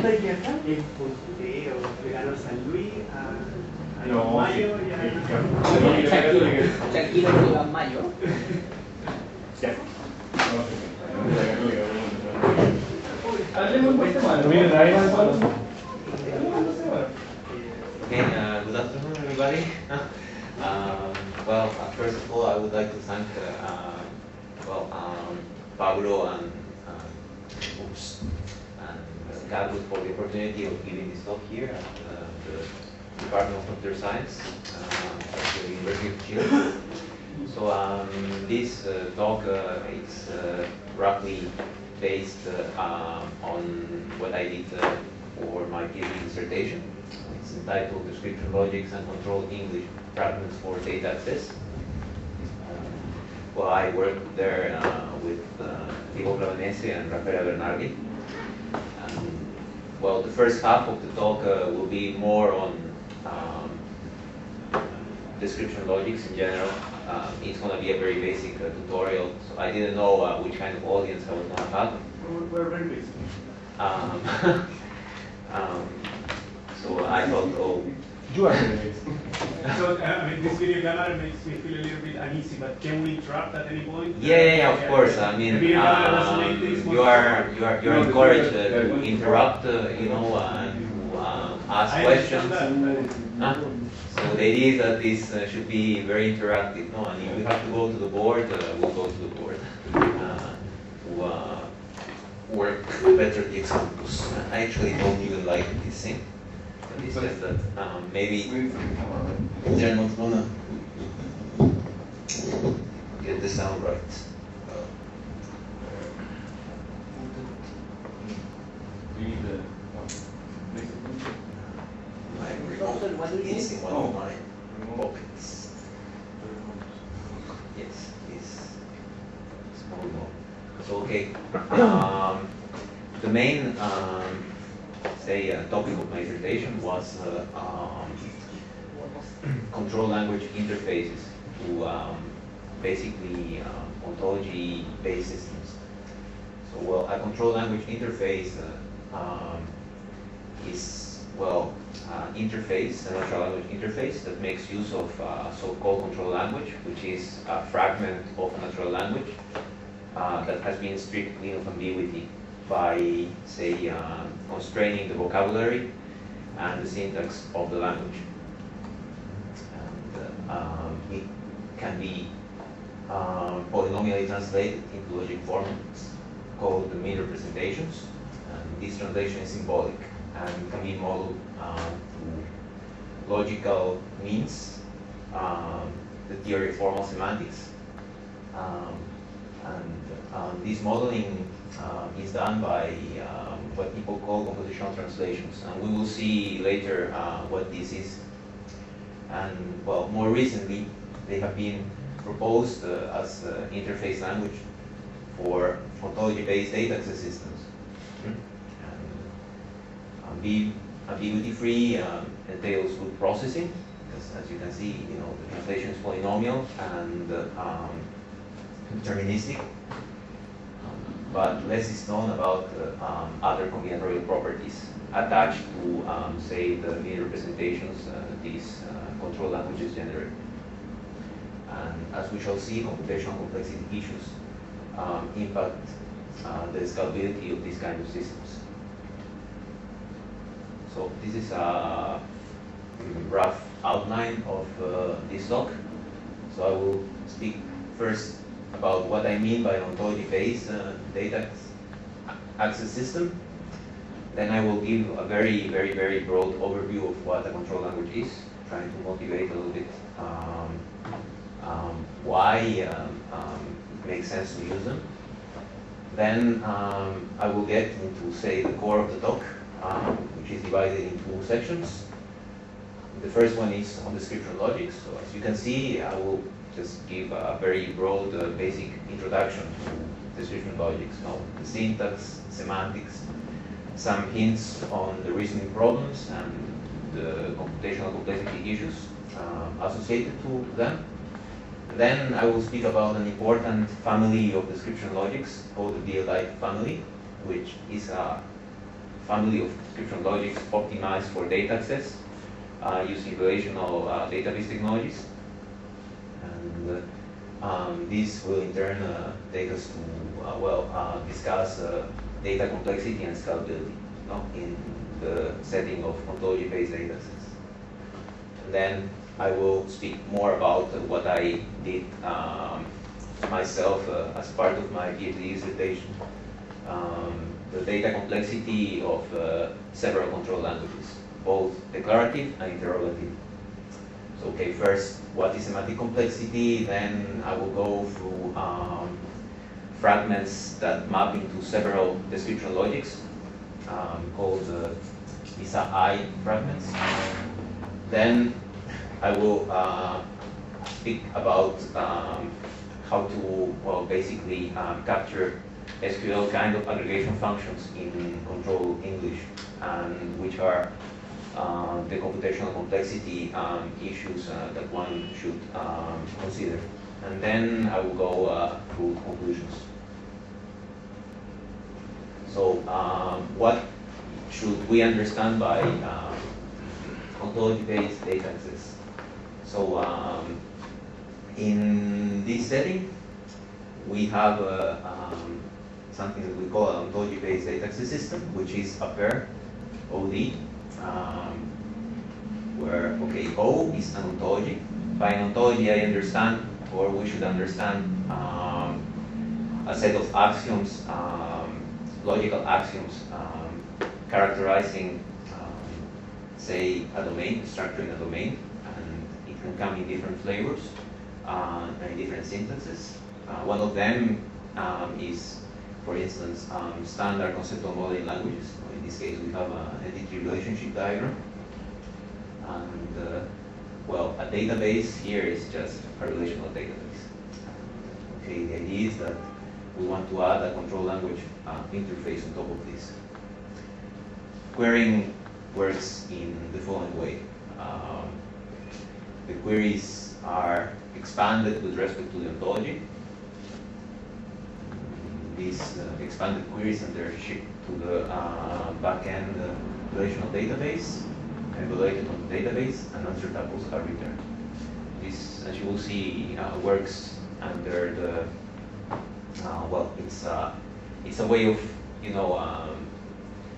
punta de quién? Sí, le ganó San Luis a No, Mayo sí. y a... Tranquilo que iba en mayo. Hablemos un poquito más. Okay, good afternoon, everybody. Well, first of all, I would like to thank Pablo and Carlos for the opportunity of giving this talk here at the Department of Computer Science at the University of Chile. So this talk is roughly based on what I did for my PhD dissertation. It's entitled Description Logics and Controlled English Fragments for Data Access. Well, I worked there with Diego Clavanese and Rafaela Bernardi. Well, the first half of the talk will be more on description logics in general. It's going to be a very basic tutorial, so I didn't know which kind of audience I was going to have. We're very busy. So I thought, oh. You are very basic. So, I mean, this video camera makes me feel a little bit uneasy, but can we interrupt at any point? Yeah, of course. I mean, you are encouraged to interrupt, you know, and to ask questions. So the idea is that this should be very interactive. No, and if we have to go to the board, we'll go to the board to work better the examples. I actually don't even like this thing. But it's just that maybe they're not gonna get the sound right. My remote is in one of my pockets. Yes, this small remote. So okay, the main topic of my dissertation was control language interfaces to basically ontology-based systems. So, well, a control language interface is, well, interface, a natural language interface that makes use of so-called control language, which is a fragment of a natural language that has been stripped clean of ambiguity by, say, constraining the vocabulary and the syntax of the language. And it can be polynomially translated into logic formats called the mean representations. And this translation is symbolic and can be modeled to logical means, the theory of formal semantics. This modeling is done by what people call compositional translations, and we will see later what this is. And well, more recently, they have been proposed as interface language for ontology-based data access systems. Ambiguity-free entails good processing, because as you can see, you know, the translation is polynomial and deterministic. But less is known about other combinatorial properties attached to, say, the mean representations these control languages generate. And as we shall see, computational complexity issues impact the scalability of these kind of systems. So this is a rough outline of this talk. So I will speak first about what I mean by ontology-based data access system. Then I will give a very, very, very broad overview of what a control language is, trying to motivate a little bit why it makes sense to use them. Then I will get into, say, the core of the talk, which is divided into two sections. The first one is on description logic. So as you can see, I will just give a very broad, basic introduction to description logics. You know, the syntax, semantics, some hints on the reasoning problems and the computational complexity issues associated to them. Then I will speak about an important family of description logics called the DLI family, which is a family of description logics optimized for data access using relational database technologies. And this will in turn take us to discuss data complexity and scalability, in the setting of ontology-based data sets. And then I will speak more about what I did myself as part of my PhD dissertation, the data complexity of several control languages, both declarative and interrogative. So, okay, first, what is semantic complexity? Then I will go through fragments that map into several description logics, called ISA I fragments. Then I will speak about how to, basically capture SQL kind of aggregation functions in control English, and which are the computational complexity issues that one should consider. And then I will go through conclusions. So what should we understand by ontology-based data access? So in this setting, we have something that we call an ontology-based data access system, which is a pair, OD, where, okay, O is an ontology. By an ontology, I understand, or we should understand, a set of axioms, logical axioms, characterizing, say, a domain, structuring a domain, and it can come in different flavors and in different syntaxes. One of them is, for instance, standard conceptual modeling languages. In this case, we have an entity relationship diagram. And, a database here is just a relational database. Okay, the idea is that we want to add a control language interface on top of this. Querying works in the following way. The queries are expanded with respect to the ontology. These expanded queries and they're shipped to the backend relational database, evaluated on the database, and answer tuples are returned. This, as you will see, works under the it's a way of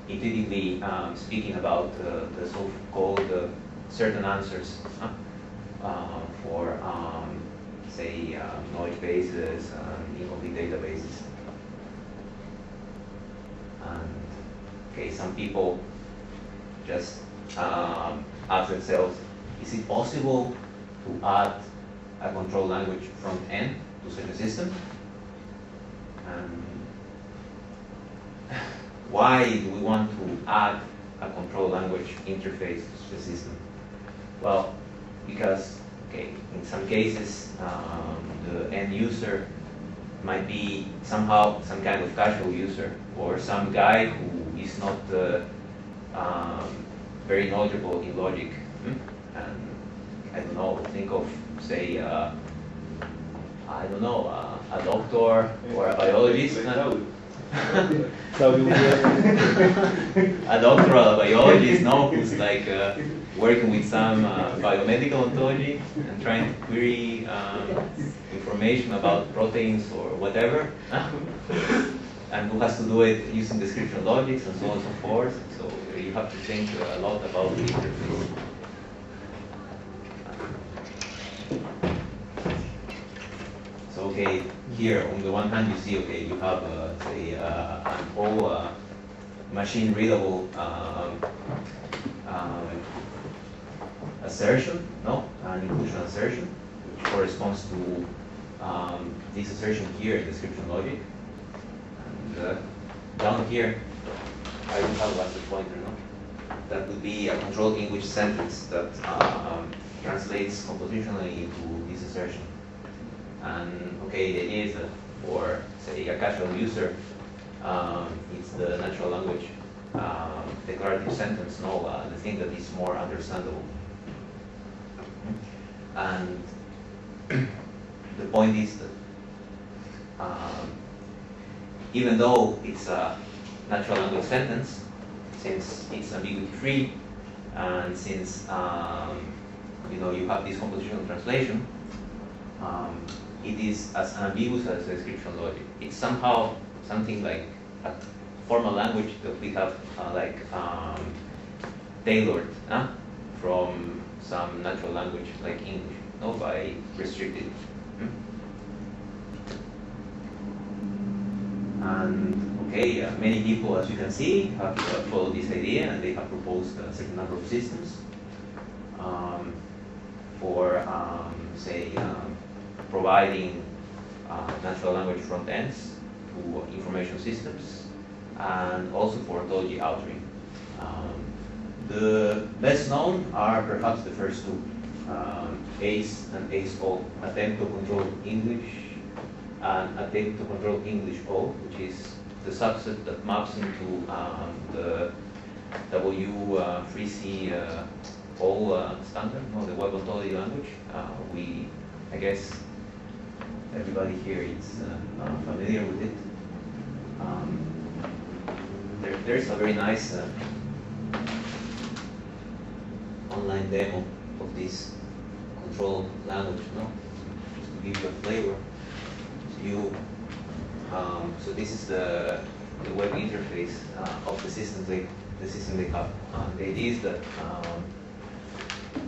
intuitively speaking about the so-called certain answers for say knowledge bases and incomplete databases. And okay, some people just ask themselves, is it possible to add a control language front end to such a system? And why do we want to add a control language interface to the system? Well, because okay, in some cases the end user might be somehow some kind of casual user, or some guy who is not very knowledgeable in logic. And I don't know, think of, say, I don't know, a doctor or a biologist. A doctor or a biologist, who's like working with some biomedical ontology and trying to query information about proteins or whatever, and who has to do it using description logics and so on and so forth. So you have to think a lot about the interface. So okay, here on the one hand you see, okay, you have say an whole machine readable assertion, an inclusion assertion, which corresponds to this assertion here in description logic. And down here, I don't have a master pointer, that would be a control English sentence that translates compositionally into this assertion. And okay, the idea is that for, say, a casual user, it's the natural language declarative sentence, the thing that is more understandable. And the point is that even though it's a natural language sentence, since it's ambiguity free, and since you have this compositional translation, it is as ambiguous as description logic. It's somehow something like a formal language that we have tailored from some natural language like English, by restricted. And okay, many people, as you can see, have followed this idea, and they have proposed a certain number of systems for, say, providing natural language front ends to information systems, and also for ontology authoring. The best known are perhaps the first two, ACE and ACE-O, attempt to control English and attempt to control English-O, which is the subset that maps into the W3C O standard, the web ontology language. I guess everybody here is familiar with it. There's a very nice online demo of this control language, just to give you a flavor. So this is the web interface of the system they have. The idea is that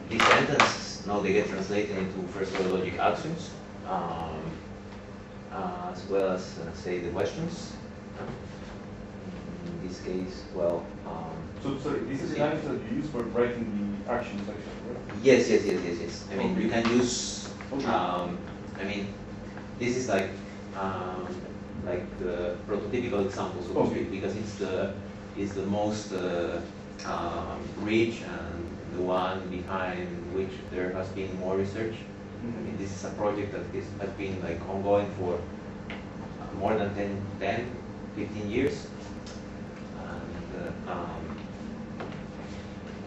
these sentences they get translated into first-order logic axioms, as well as say the questions. In this case, So sorry, this is the language that you use for writing the action section, right? Yes. I mean, you can use. This is like the prototypical example, so to speak, because it's the most rich and the one behind which there has been more research. I mean, this is a project that has been ongoing for more than 15 years. And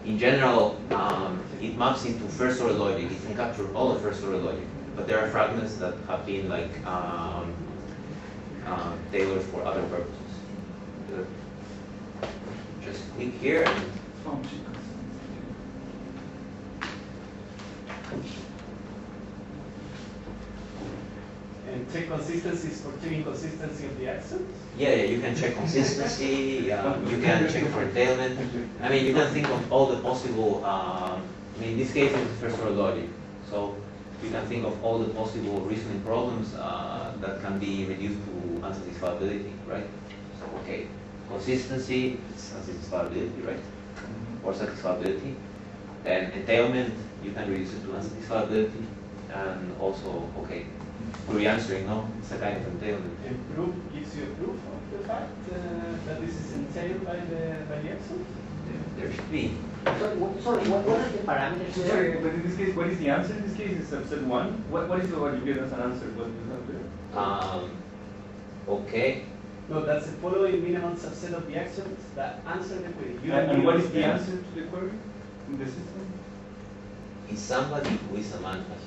in general, it maps into first-order logic. It can capture all of first-order logic, but there are fragments that have been tailored for other purposes. Just click here and check consistencies for checking consistency of the accents? Yeah, you can check consistency, you can check for entailment. I mean, you can think of all the possible, in this case it's first-order logic. So you can think of all the possible reasoning problems that can be reduced to unsatisfiability, right? So, okay, consistency is unsatisfiability, right? Or satisfiability. Then entailment, you can reduce it to unsatisfiability. And also, okay, re-answering, it's a kind of entailment. And proof gives you a proof of the fact that this is entailed by the axon? There should be. Sorry, what are the parameters there? Sorry, but in this case, what is the answer? In this case, it's subset 1. What is what you get as an answer? What is that there? Okay. No, that's the following minimum subset of the actions that answer the query. And what is the answer to the query in the system? Is somebody who is a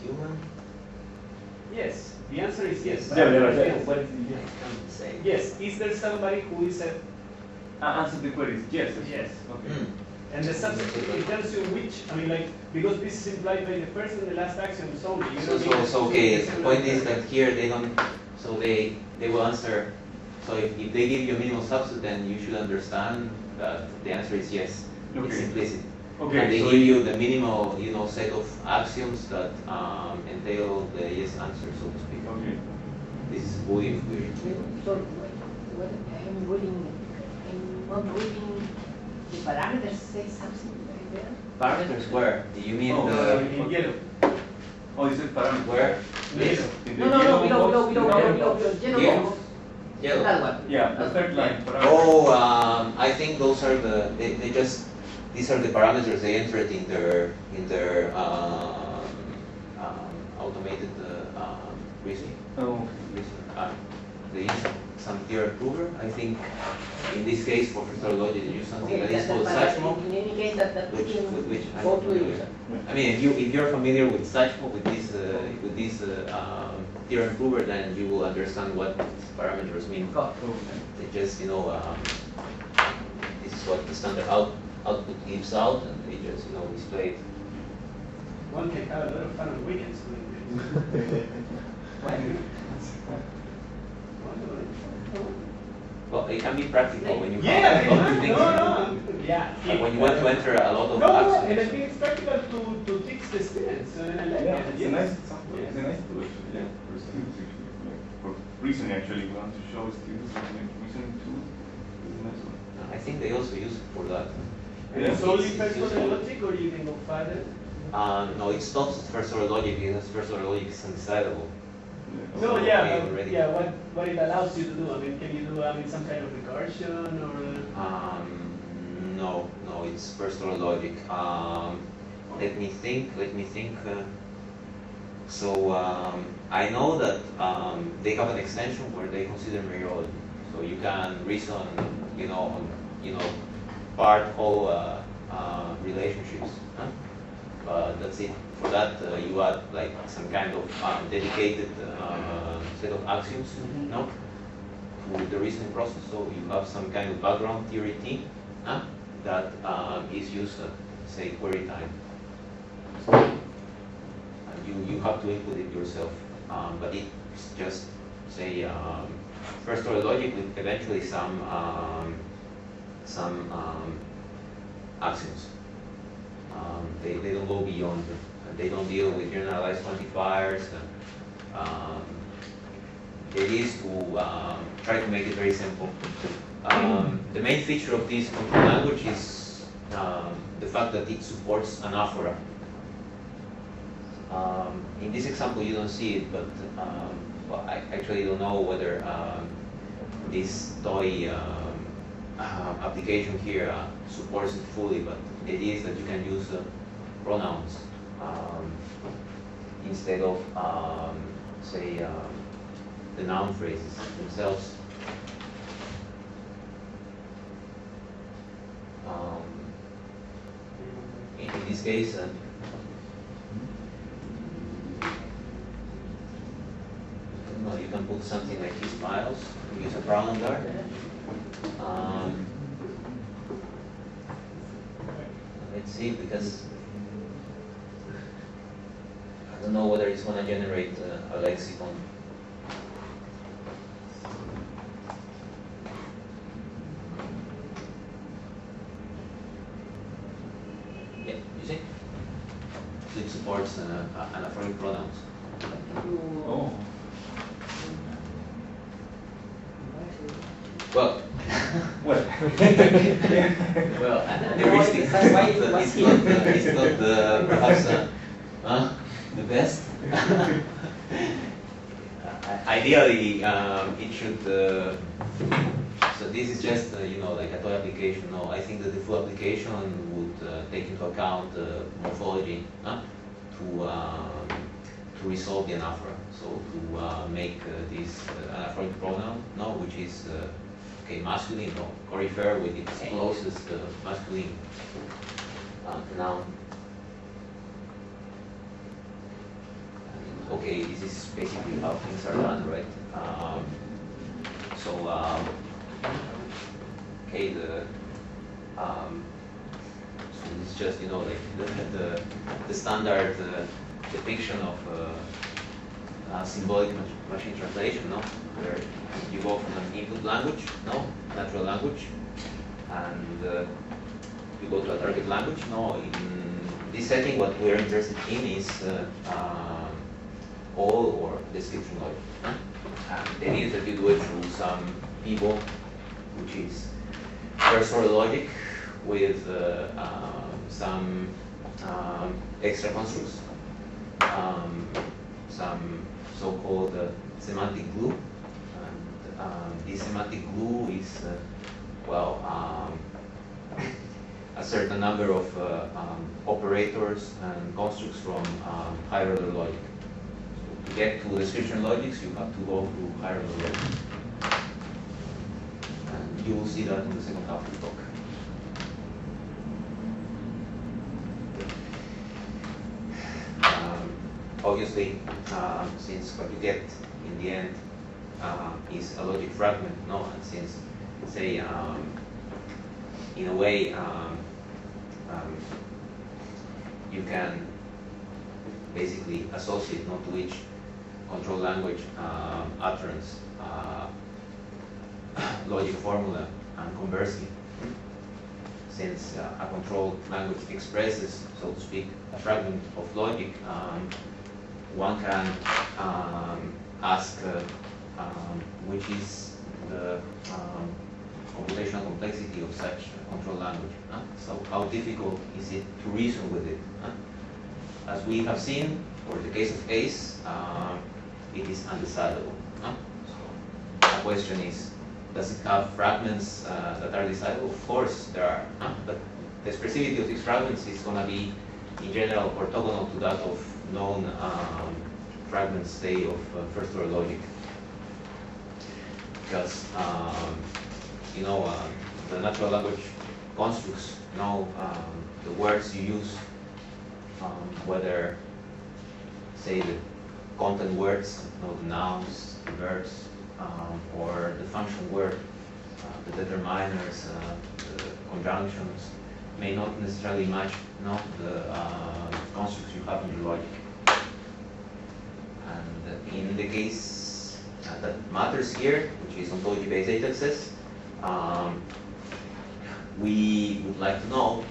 human? Yes, the answer is yes. What is the I can't say. Yes, is there somebody who is a... answer the queries? Yes. Yes. Okay. And the subset, it tells you which, because this is implied by the first and the last axioms only. So okay, the point is that here they don't, so they will answer, so if they give you a minimal subset, then you should understand that the answer is yes. Okay. It's implicit. Okay. And they So give you the minimal, set of axioms that entail the yes answer, so to speak. Okay. This is Boolean query. Sorry, what I'm not reading the parameters say something right there. Parameters where? Do you mean In yellow. Oh, you said parameter. where? Yes. In the No, yellow below, box? yellow Yellow. box. Yellow. That one. Yeah, the third line. Parameter. Oh, I think those are these are the parameters they entered in their automated reasoning. Oh. They use some theorem prover. I think in this case for first-order logic they use something that is called Sachmo. In any case, that Which I'm go not to familiar the with. user. I mean, if you're familiar with Sachmo, with this theorem prover, then you will understand what these parameters mean. Got They just, this is is what the standard output gives out, and they just display it. One can have a lot of fun on weekends doing this. Well, it can be practical when you Yeah, have a lot of things. yeah. When you want to enter a lot of No, apps. and I think it's practical to teach the students, and I like Yeah, it. it's a nice example. It's a nice tool actually. Yeah, for students actually. Like for reasoning actually, we want to show students like reasoning tool. It's a nice one. I think they also use it for that. And it's only first order logic, or you can go further? No, it stops at first order logic because first order logic is undecidable. No, Okay, yeah, but, already. yeah. What it allows you to do? I mean, can you do some kind of recursion or? No, it's first order logic. Let me think. I know that they have an extension where they consider mereology, so you can reason, part whole relationships. Huh? But that's it. For that, you add like some kind of dedicated set of axioms, no, to the reasoning process. So you have some kind of background theory team that is used at, say, query time. And you have to input it yourself, but it's just say first order logic with eventually some axioms. They don't go beyond. They don't deal with generalized quantifiers. The idea is to try to make it very simple. The main feature of this control language is the fact that it supports anaphora. In this example, you don't see it, but well, I actually don't know whether this toy application here supports it fully, but the idea is that you can use pronouns instead of, say, the noun phrases themselves. In this case, you can put something like he smiles, use a pronoun guard. Let's see, because I don't know whether it's going to generate a lexicon. Yeah, you see? So it supports anaphoric pronouns. Oh. Well, Well. well, the heuristic it's not perhaps the best. Ideally, it should. So this is just like a toy application. No, I think that the full application would take into account morphology to resolve the anaphora. So to make this anaphoric pronoun, which is masculine, corifer with its closest masculine noun. Okay, this is basically how things are done, right? Okay, so this is just like the standard depiction of symbolic machine translation, where you go from an input language, natural language, and you go to a target language. In this setting, what we're interested in is all or description logic. And the idea is that you do it through some pivot, which is first order logic with some extra constructs, some so-called semantic glue. And this semantic glue is, a certain number of operators and constructs from higher order logic. To get to description logics, you have to go through higher order logic. And you will see that in the second half of the talk. Obviously, since what you get in the end is a logic fragment, and since, say, in a way, you can basically associate not to each control language utterance logic formula, and conversely, since a control language expresses, so to speak, a fragment of logic, one can ask which is the computational complexity of such a control language. So how difficult is it to reason with it? As we have seen, for the case of ACE, it is undecidable. So the question is, does it have fragments that are decidable? Of course there are, but the expressivity of these fragments is going to be, in general, orthogonal to that of known fragments, say, of first-order logic. Because, you know, the natural language constructs know the words you use, whether, say, the content words, you know, the nouns, the verbs, or the function word, the determiners, the conjunctions, may not necessarily match, you know, the constructs you have in your logic. And in the case that matters here, which is ontology-based data access, we would like to know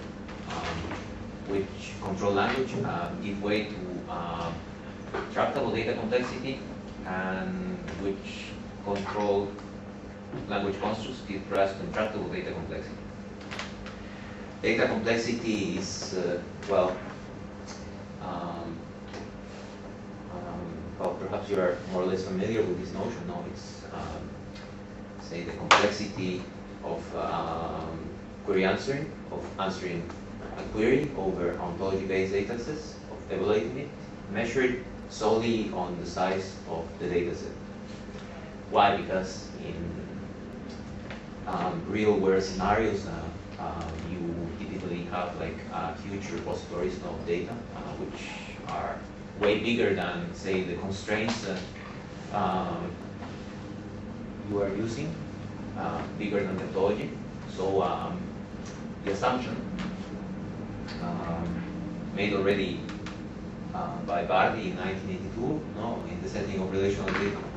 which control language give way to tractable data complexity, and which control language constructs give rise to intractable data complexity. Data complexity is, well, perhaps you are more or less familiar with this notion. No, it's, say, the complexity of query answering, of answering a query over ontology-based data sets, of evaluating it, measured solely on the size of the data set. Why? Because in real-world scenarios, you typically have like huge repositories of data, which are way bigger than, say, the constraints that you are using, bigger than the ontology. So the assumption made already by Bardi in 1982, no, in the setting of relational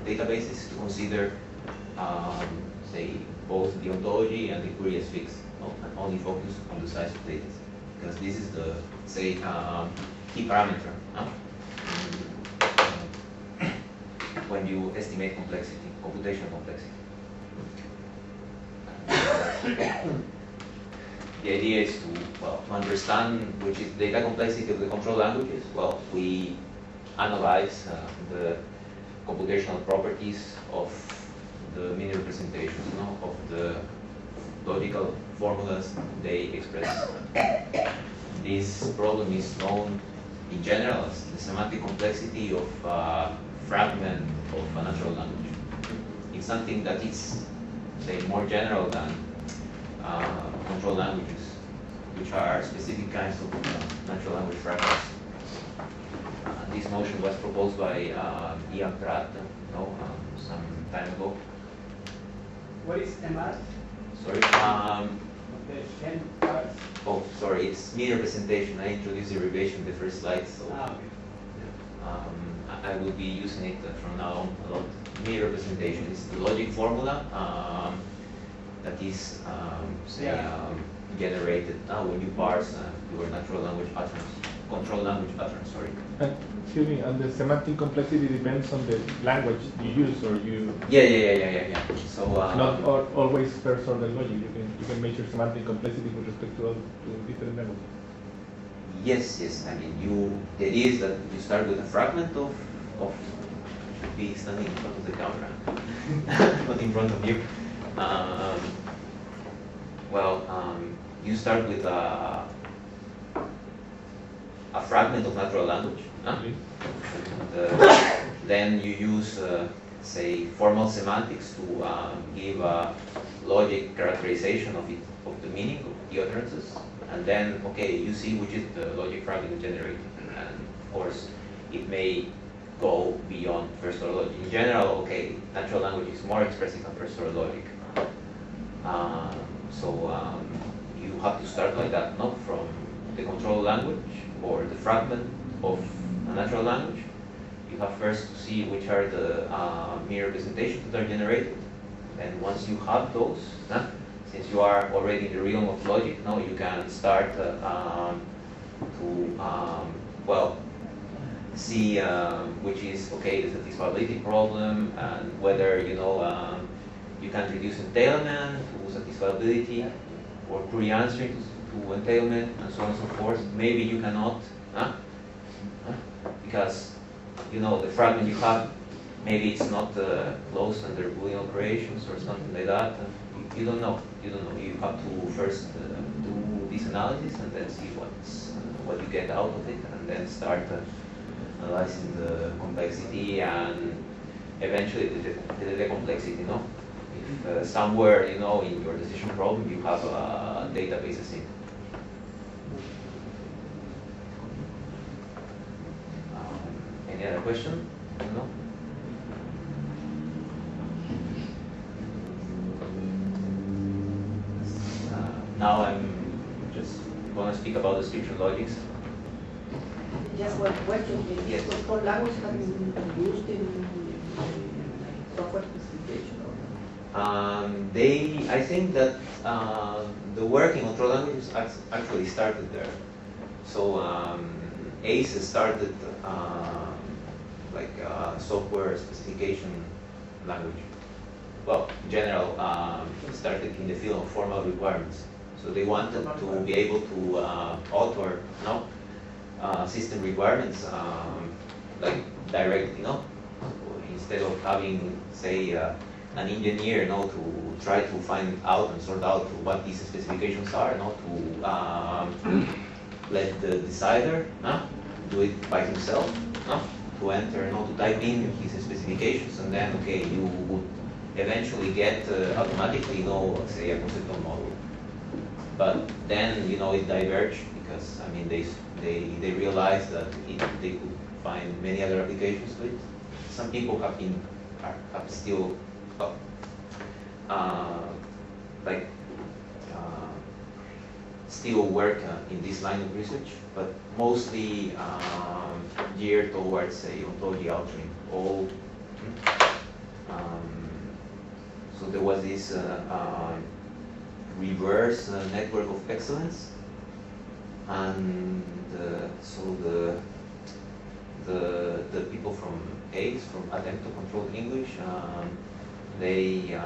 databases, to consider, say, both the ontology and the query as fixed, no, and only focus on the size of data, because this is the, say, key parameter when you estimate complexity, computational complexity. The idea is to, well, to understand which is data complexity of the control languages. Well, we analyze the computational properties of the mini representations, you know, of the logical formulas they express. This problem is known in general as the semantic complexity of fragment of a natural language. It's something that is, say, more general than control languages, which are specific kinds of natural language fragments. This notion was proposed by Ian Pratt, some time ago. What is MR? Sorry. Okay, 10 parts. Oh, sorry. It's mean representation. I introduced the derivation in the first slide, so Okay. I will be using it from now on a lot. Mean representation is the logic formula that is, say, generated when you parse your natural language patterns, control language patterns. Sorry. Excuse me, and the semantic complexity depends on the language you use, or you. Yeah. So Not always first order logic. You can measure semantic complexity with respect to different languages. Yes. I mean, the idea is that you start with a fragment of should be standing in front of the camera, not in front of you. You start with a fragment of natural language. And, then you use, say, formal semantics to give a logic characterization of the meaning of the utterances. And then, okay, you see which is the logic fragment generated. And of course, it may go beyond first order logic. In general, okay, natural language is more expressive than first order logic. have to start like that, not from the control language or the fragment of a natural language. You have first to see which are the mere representations that are generated. And once you have those, since you are already in the realm of logic, now you can start well, see which is, okay, the satisfiability problem, and whether, you can reduce entailment to satisfiability, or query answering to entailment, and so on and so forth. Maybe you cannot, because, the fragment you have, maybe it's not closed under Boolean operations or something like that. You don't know. You have to first do this analysis and then see what you get out of it, and then start analyzing the complexity and eventually the complexity. If somewhere in your decision problem you have a database async. Any other question? No? Now I'm just going to speak about description logics. Just one question. Yes. Is control language have been used in software specification? I think that the work in control languages actually started there. So ACE started like software specification language. Well, in general, started in the field of formal requirements. So they wanted to be able to author, system requirements like directly, So instead of having, say, an engineer, to try to find out and sort out what these specifications are, to let the decider do it by himself, to enter, to type in his specifications, and then, okay, you would eventually get automatically, say, a conceptual model. But then, it diverged because, they realized that they could find many other applications to it. Some people have still, still work in this line of research, but mostly geared towards, say, ontology altering. So there was this reverse network of excellence, and so the people from ACE, from Attempt to Control English, they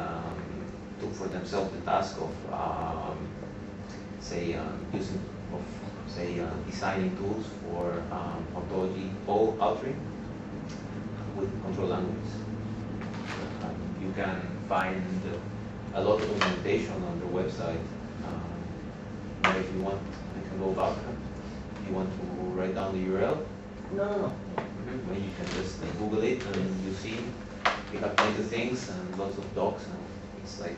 took for themselves the task of designing tools for ontology altering with control languages. You can find a lot of documentation on their website. If you want, I can go back. If you want to write down the URL, No. maybe you can just Google it and you see we have plenty of things and lots of docs, and it's like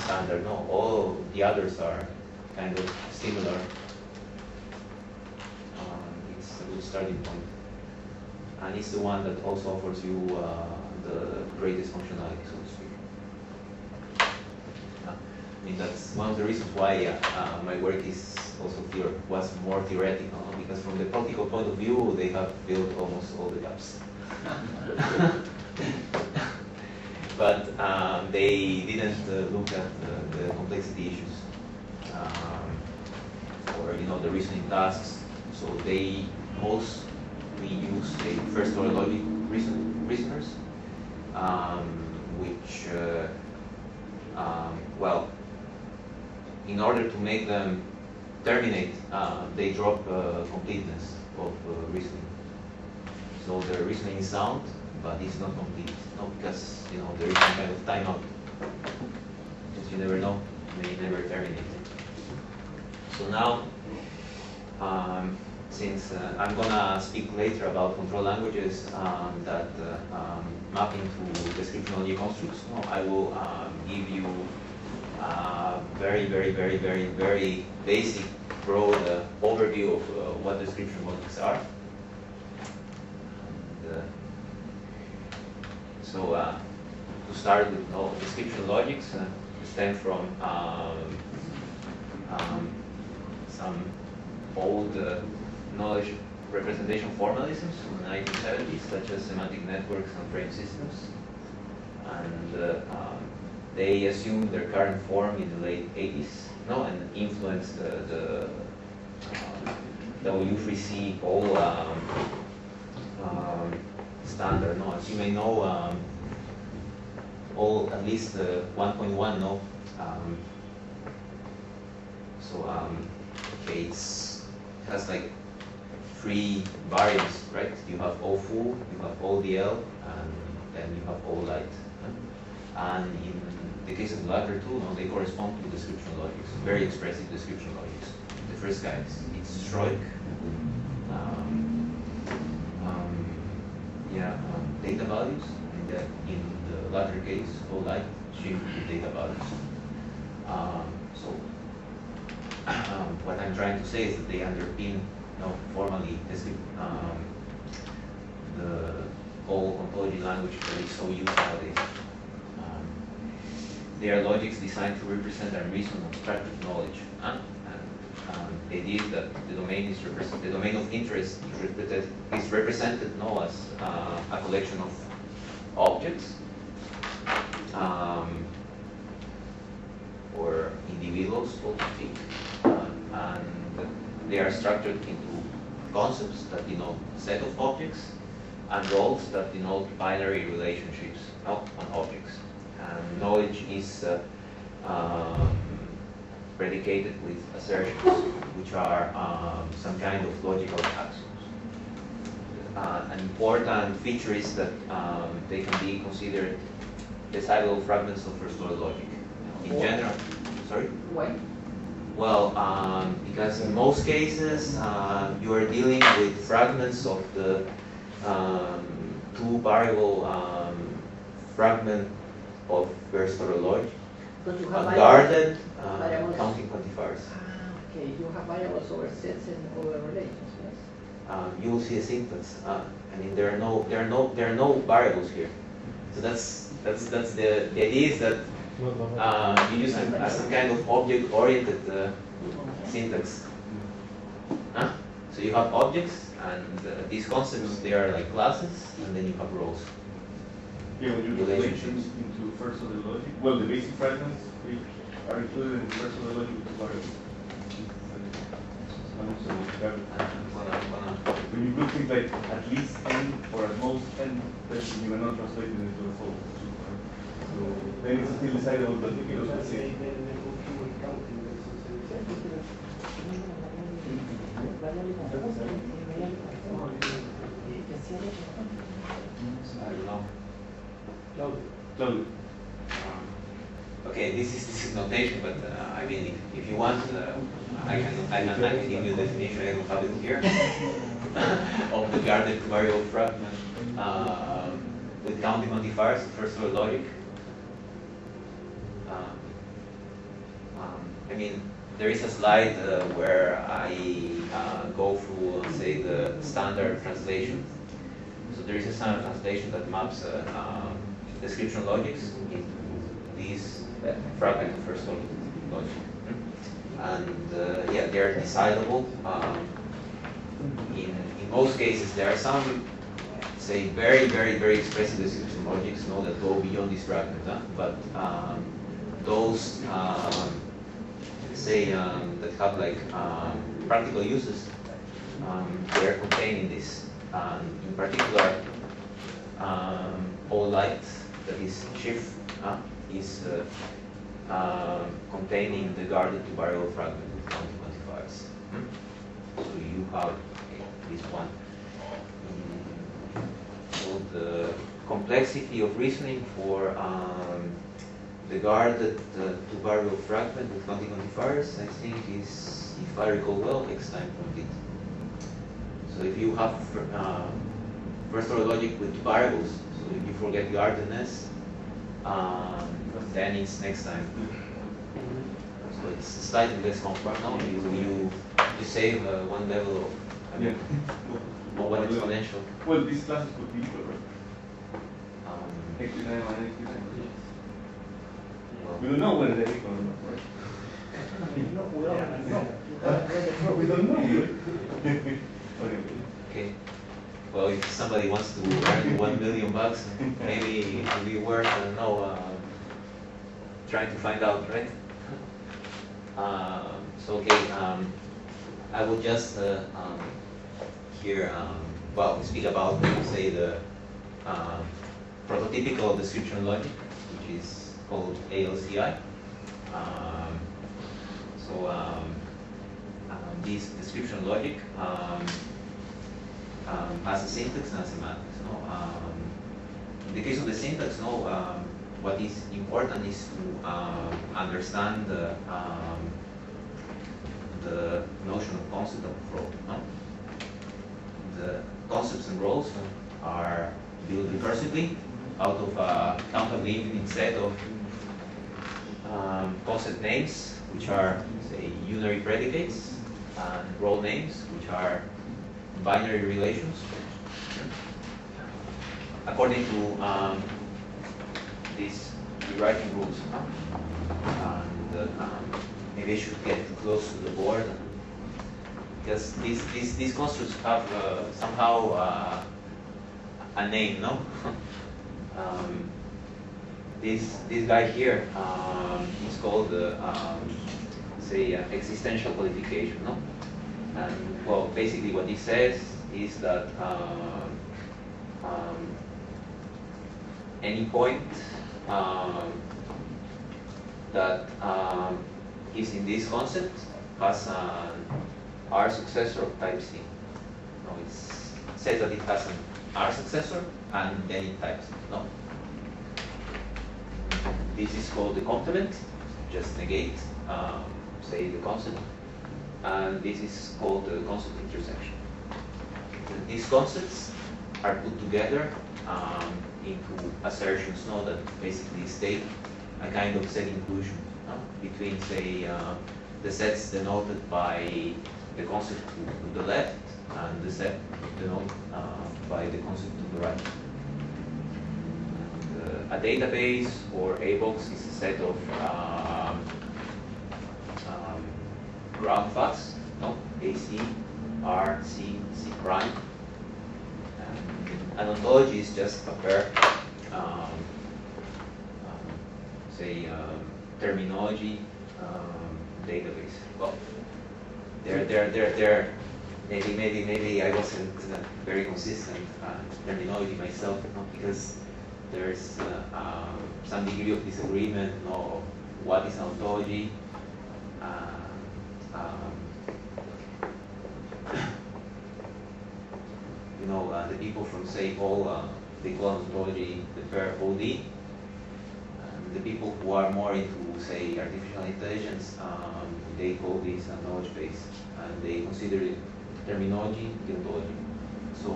standard. No, all the others are kind of similar. It's a good starting point, and it's the one that also offers you the greatest functionality, so to speak. That's one of the reasons why my work is also was more theoretical, because from the practical point of view, they have filled almost all the gaps. But they didn't look at the complexity issues or the reasoning tasks. So they mostly use first order logic reasoners, which well, in order to make them terminate, they drop completeness of reasoning. So the reasoning is sound, but it's not complete. Not because there is some kind of timeout. Because you never know, may never terminate. So now, since I'm gonna speak later about control languages that map into description logic constructs, I will give you very, very, very, very, very basic, broad overview of what description logics are. So to start with, description logics stem from some old knowledge representation formalisms from the 1970s, such as semantic networks and frame systems. And they assumed their current form in the late 80s, and influenced the W3C whole standard. As you may know, all at least 1.1. Okay, it has like 3 variants, right? You have O full, you have ODL, and then you have O light. And in the case of the latter two, they correspond to description logics, very expressive description logics. The first guy it's Stroik. Data values. In the latter case, O light shift to data values. What I'm trying to say is that they underpin, formally the whole ontology language that is so used nowadays. They are logics designed to represent and reason abstracted knowledge. The idea is that the domain the domain of interest is represented as a collection of objects or individuals, so to speak, and they are structured into concepts that denote set of objects and roles that denote binary relationships on objects. And knowledge is predicated with assertions, which are some kind of logical axioms. An important feature is that they can be considered decidable fragments of first-order logic. In general, sorry? Why? Well, because in most cases you are dealing with fragments of the two-variable fragment of first-order logic, But you have unguarded variables. counting quantifiers. Okay, you have variables over sets and over relations, yes? You will see a syntax. There are no variables here. So that's the idea is that you use them as some kind of object-oriented syntax. So you have objects, and these concepts, they are like classes, and then you have roles. Yeah, when you relationships into first order logic, well, the basic fragments are included in first order logic with variables. When you put things like at least n or at most n, then you are not translated into a full. So then it's still decidable, but let's say. I don't know. Cloud. Okay, this is notation, but I mean, if you want, I can give you the definition. I don't have it here of the guarded variable fragment with counting quantifiers, first order logic. I mean, there is a slide where I go through, say, the standard translation. So there is a standard translation that maps description logics into these fragment of first order logic. And yeah, they are decidable. In most cases, there are some, say, very expressive description logics that go beyond this fragment. But those, say, that have like practical uses, they are contained in this. In particular, all light, that is shift, is containing the guarded to variable fragment with counting quantifiers. So you have this one. So the complexity of reasoning for the guarded to variable fragment with counting quantifiers, I think, is, if I recall well, X time complete. So if you have first order logic with variables, so if you forget guardedness, then it's next time. So it's slightly less complex. No, you save one level of, or one exponential. Well, these classes could be equal, right? X9 and X9. We don't know whether they're equal or not, right? We already know. We don't know. Okay. Okay. Well, if somebody wants to earn $1 million, maybe it would be worth, I don't know, trying to find out, right? So okay, I will just here, well, speak about, say, the prototypical description logic, which is called ALCI. This description logic has a syntax and a semantics. No? In the case of the syntax, no, what is important is to understand the notion of concept of role. No? The concepts and roles are built recursively out of a countably infinite set of concept names, which are, say, unary predicates, and role names, which are binary relations. According to these rewriting rules. And maybe I should get close to the board, because these constructs have somehow a name, no? This guy here is called say existential qualification, no? And well, basically what it says is that any point that is in this concept has an R successor of type C. No, it says that it has an R successor and then it types C. No. This is called the complement, just negate, say, the concept. And this is called the concept intersection. These concepts are put together into assertions, no, that basically state a kind of set inclusion between, say, the sets denoted by the concept to the left and the set denoted by the concept to the right. And, a database or a box is a set of ground facts, no? AC, R, C, C prime. An ontology is just a pair, say, terminology database. Well, maybe I wasn't very consistent terminology myself, no? Because there's some degree of disagreement, no, of what is an ontology. You know, the people from, say, they call ontology the pair OD. And the people who are more into, say, artificial intelligence, they call this a knowledge base, and they consider terminology the ontology. So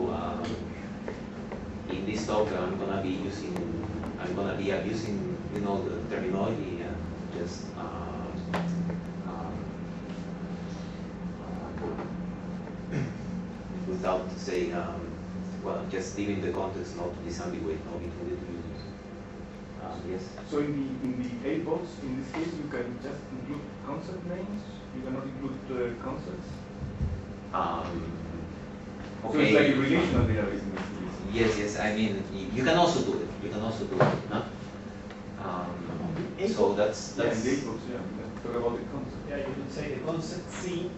in this talk, I'm gonna be abusing, you know, the terminology and just without, say, well, just leaving the context not to disambiguate, not included users. Yes. So in the A box, in this case, you can just include concept names. You cannot include concepts. Okay. So it's like a relational database in this case. Yes. I mean, you can also do it. Huh? So that's Yeah, in the A box, yeah. We can talk about the concept. Yeah, you could say the concept C,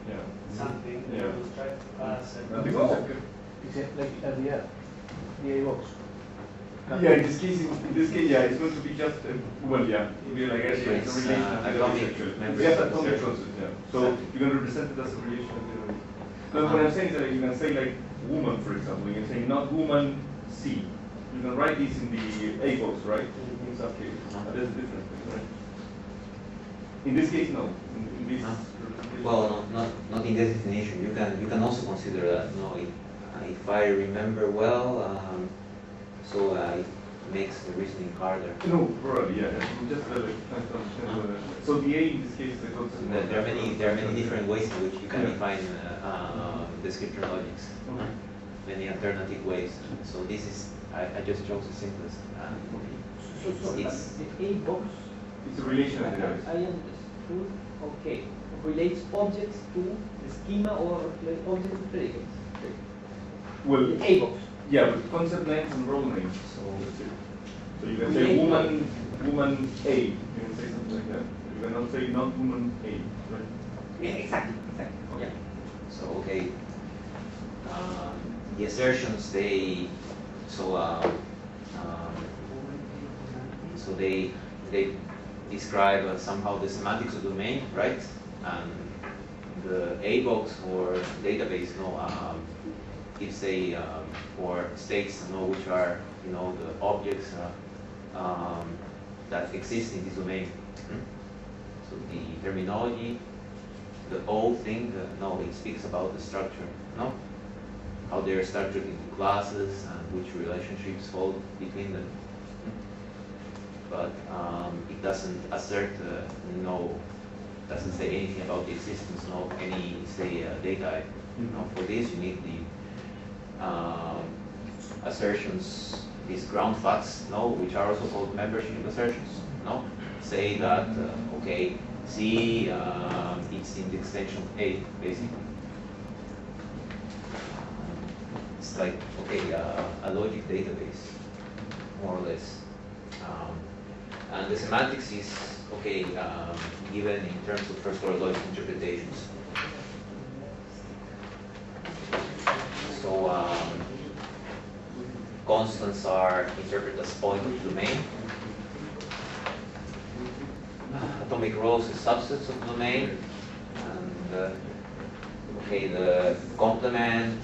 Yeah. something, Yeah. you will try to pass And the and concept. It's like at the end, the A box. Yeah, in this case, yeah, it's going to be just well, yeah, it'll be like actually it's a relational atomic database, actually. member Yes, concept. atomic concept, yeah. So you can represent it as a relational database. But what I'm saying is that you can say like woman, for example. You can say not woman C. You can write this in the A box, right? In some case, that's a different thing, right? In this case, no. In this. well, not in this definition. You can also consider that. No, if I remember well, so it makes the reasoning harder. No, probably, yeah. We just like trying to understand whether. So the A in this case, the concept. There are many different ways in which you can Yeah. define description logics. Okay. Many alternative ways. So this is I just chose the simplest. So It's- the A box, It's a relational I database. understood Okay, relates objects to the schema or objects to predicates. Well, The ABOX. yeah, but concept names and role names. So you can say woman A. You can say something like that. You cannot say not woman A, right? Yeah, exactly. Okay. Yeah. So okay, the assertions they describe somehow the semantics of the domain, right? And the ABOX or database, gives or states, which are the objects that exist in this domain. So the terminology, the whole thing, it speaks about the structure, how they are structured into classes and which relationships fall between them. But it doesn't assert, doesn't say anything about the existence of any, say, data. For this, you need the assertions, these ground facts, which are also called membership assertions. Say that okay, C it's in the extension A, basically. It's like okay, a logic database, more or less. And the semantics is okay, given in terms of first-order logic interpretations. So constants are interpreted as point of the domain. Atomic rows is subsets of the domain, and okay, the complement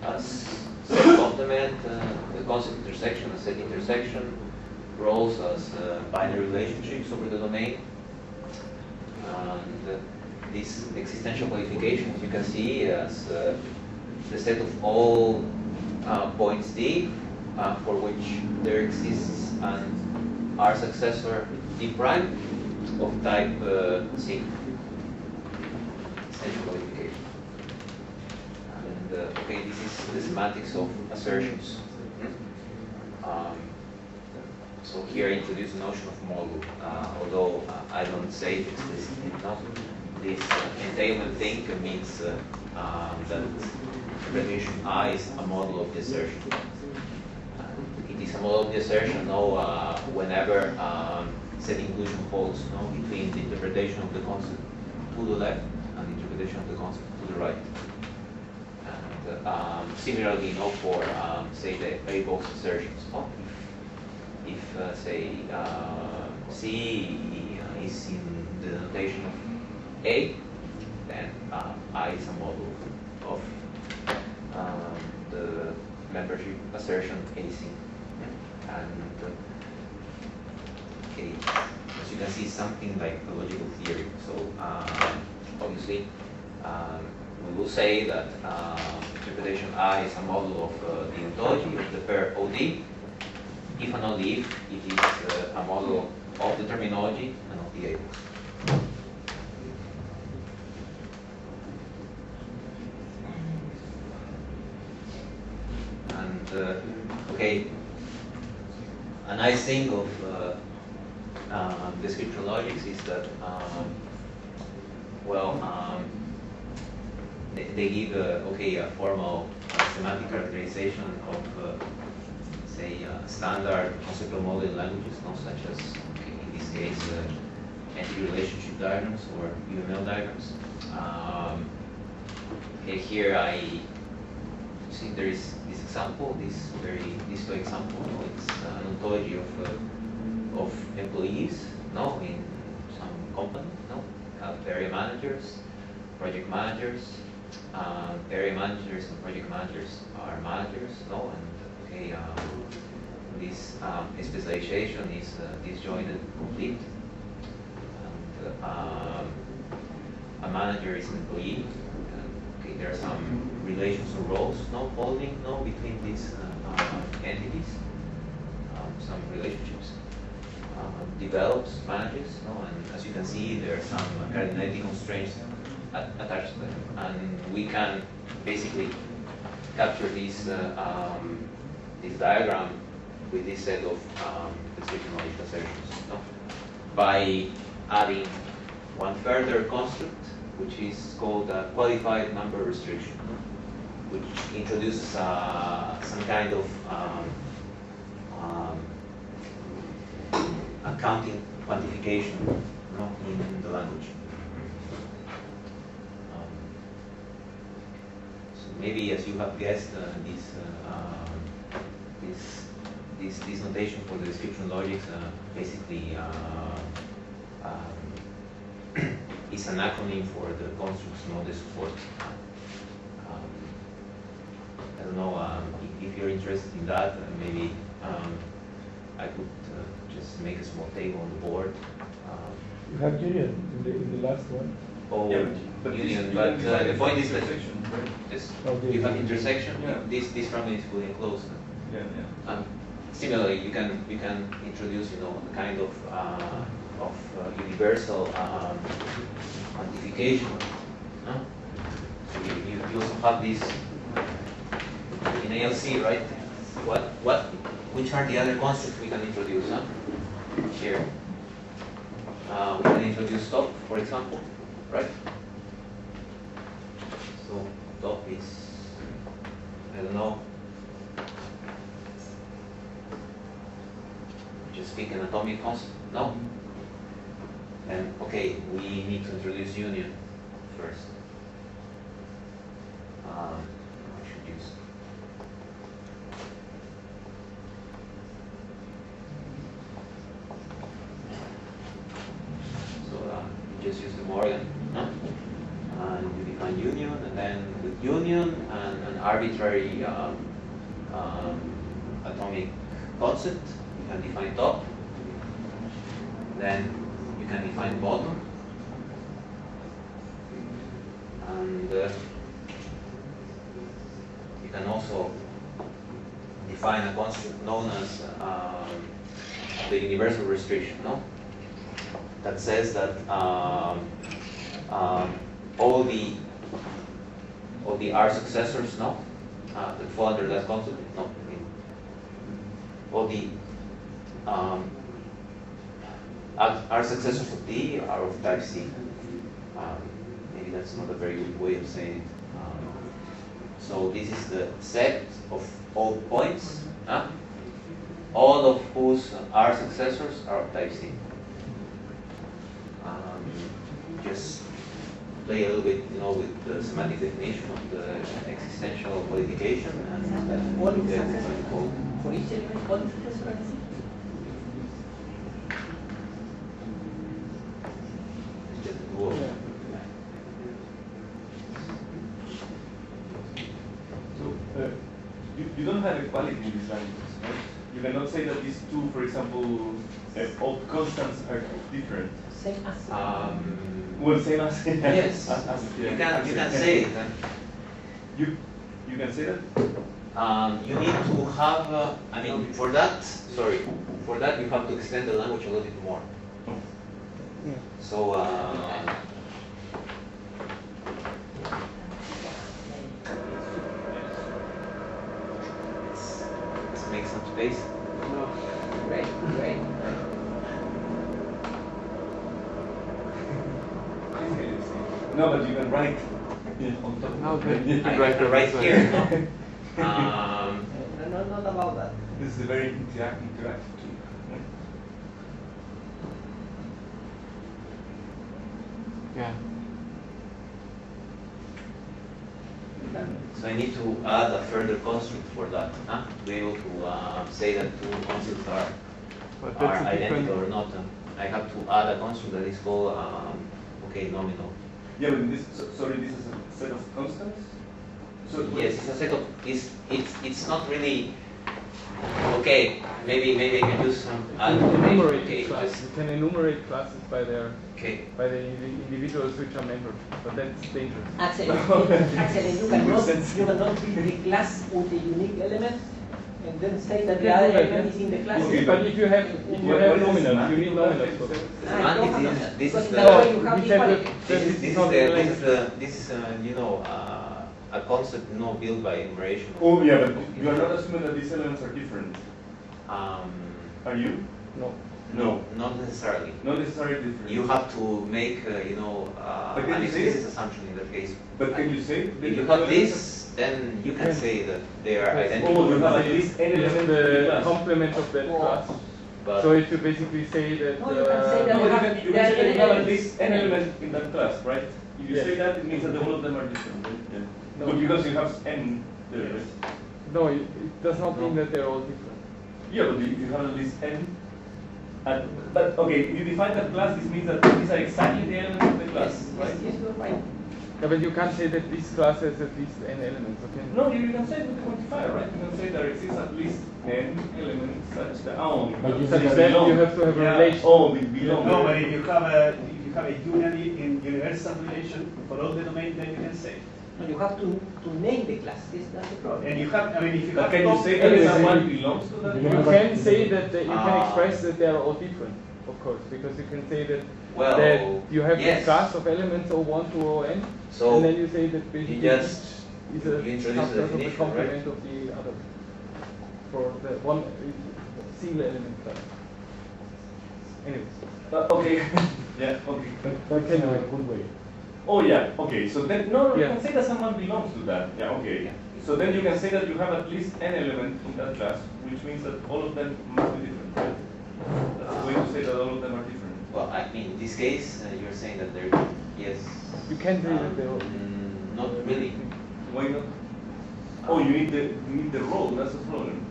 as set complement, the concept intersection as set intersection, roles as binary relationships over the domain, and these existential qualifications you can see as the set of all points D for which there exists an R successor D prime of type C. Existential qualification. And okay, this is the semantics of assertions. So here I introduce the notion of model, although I don't say it explicitly. This entailment thing means that interpretation I is a model of the assertion. It is a model of the assertion whenever set inclusion holds between the interpretation of the concept to the left and the interpretation of the concept to the right. And similarly, for say the ABOX assertions. If say C is in the notation of A, then I is a model of the membership assertion AC. And okay, as you can see, something like a logical theory. So obviously, we will say that interpretation I is a model of the ontology of the pair OD, if and only if it is a model of the terminology and of the ABOX. And okay, a nice thing of description logics is that they give a formal semantic characterization of say standard conceptual modeling languages, such as in this case entity relationship diagrams or UML diagrams. Here I see there is this example, this example. It's an ontology of employees, in some company. Have area managers, project managers. Area managers and project managers are managers, and this specialization is disjointed, complete. And a manager is an employee. There are some relations or roles, holding, between these entities, some relationships. Develops, manages, and as you can see, there are some cardinality constraints attached to them, and we can basically capture this this diagram with this set of description logic assertions by adding one further construct, which is called a qualified number restriction, which introduces some kind of accounting quantification, you know, in the language. So maybe, as you have guessed, this notation for the description logics basically is an acronym for the constructs no de support. I don't know if you're interested in that. Maybe I could just make a small table on the board. You have union in the last one. Oh, Yeah, but union. this- But the point is that intersection, right? this, Okay. you have intersection. Yeah. This fragment is fully enclosed. Yeah, yeah. Similarly, you can introduce, you know, a kind of universal quantification. No? So you also have this in ALC, right? Which are the other concepts we can introduce? Huh? Here, we can introduce top, for example, right? So top is, I don't know. Just pick an atomic constant? No? And okay, we need to introduce union first. I should use. So you just use the Morgan, no? And you define union, and then with union and an arbitrary atomic constant, you can define top. Then you can define bottom. And you can also define a concept known as the universal restriction, no? That says that all the R successors, no, that fall under that concept, no, I mean, all the R successors of D are of type C. Maybe that's not a very good way of saying it. So this is the set of all points, all of whose R successors are of type C. Just play a little bit, you know, with the semantic definition of the existential qualification, and All you get successors. what you call For each element, all successor are the same. it's just a dual. So you don't have equality in these languages, right? You cannot say that these two, for example, all constants are different. Same as. Well, same as Yes, you can say it. You can say that. You need to have, I mean, for that you have to extend the language a little bit more. So, let's make some space. No. Great, great. No, but you can write on top. Okay. I can write here. No? No, not about that. This is a very interactive tool. Right? Yeah. So I need to add a further construct for that, to be able to say that two concepts But are that's a identical different. or not. I have to add a construct that is called, nominal. Yeah, but this, sorry, this is a set of constants? So Yes, it's a set of, it's not really, okay, maybe I can use some Enumerate okay, classes. just, You can enumerate classes by their okay. individual switcher members, but that's dangerous. Actually, you cannot build the class with a unique element and then say that the You can other do that, element is in the class. Okay, But if you have nominals, you need nominals for that. I don't have Semantics that. this is Because the- that's why you have We the said equality. that- This is not the length. a concept built by enumeration. Oh, yeah, but you are not assuming that these elements are different. Um, Are you? No. No. Not necessarily. Not necessarily different. You have to make, But can an you say explicit it? assumption in that case. But can you say? If you have this, then you can say that they are identical. Oh, you have at least n It's element in the the class. complement of that class. But So if you basically say that. No, you can say that No, you can say that you have at elements. least n element in that class, right? If you Yes. say that, it means that all of them are different, right? Yeah. No. But because you have n there, right? No, it does not mean that they're all different. Yeah, but if you have at least n, but okay, if you define that class, this means that these are exactly the elements of the class, right? Yes, you're right. Yeah, but you can't say that this class has at least n elements, okay? No, you can say it with the quantifier, right? You can say there exists at least n elements such that But you such said that you have to have a Yeah. relation. Oh, they belong. No, but if you have a universal relation for all the domain, then you can say. No, you have to name the class. That's the problem. And you have, I mean, if you But have can you say Anyway, that someone belongs to that? You can say that you can Ah. express that they are all different, of course, because you can say that Well, that you have yes. this class of elements O1 to On, So, and then you say that basically just- each is a you introduce the subset of the definition, complement of the other for the one single element class. Anyways, Okay. Yeah. Okay. that can be a good way. Oh yeah. Okay. So then no, you Yeah. can say that someone belongs to that. Yeah. Okay. So then you can say that you have at least n element in that class, which means that all of them must be different, right? That's the way to say that all of them are different. well, I mean, in this case, you're saying that they're, yes. You can say that they're all. Not really. Why not? Oh, you need the role. That's the problem.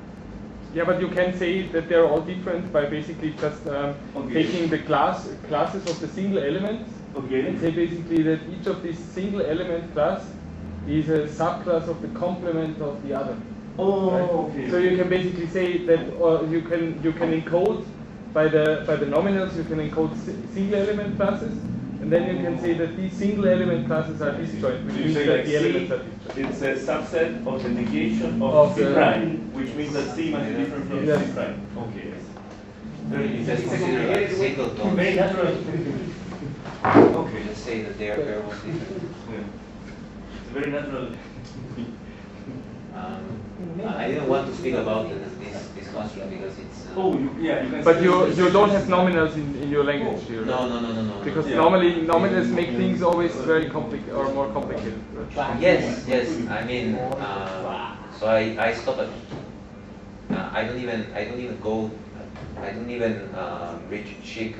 Yeah, but you can say that they're all different by basically just Okay. taking the classes of the single elements Okay. and say basically that each of these single element class is a subclass of the complement of the other. Oh, Right? okay. So you can basically say that, or you can encode by the nominals. You can encode single element classes, and then you can say that these single element classes are disjoint, which So you means say that like the elements are C, disjoint. it's a subset of the negation of Of C the- prime, which means that C must be different from Yes. C prime. Okay. You just consider like singletons. Very natural. Okay. Just say that they are variables different. Yeah. It's very natural. I didn't want to speak about this construct because it's. Oh, you can. But say you that don't have nominals in your language here. No, right? no, no, no, no. Because Yeah. normally nominals make things always very complicated or more complicated. right? Yes, yes. I mean, so I stop at. I don't even reach chic.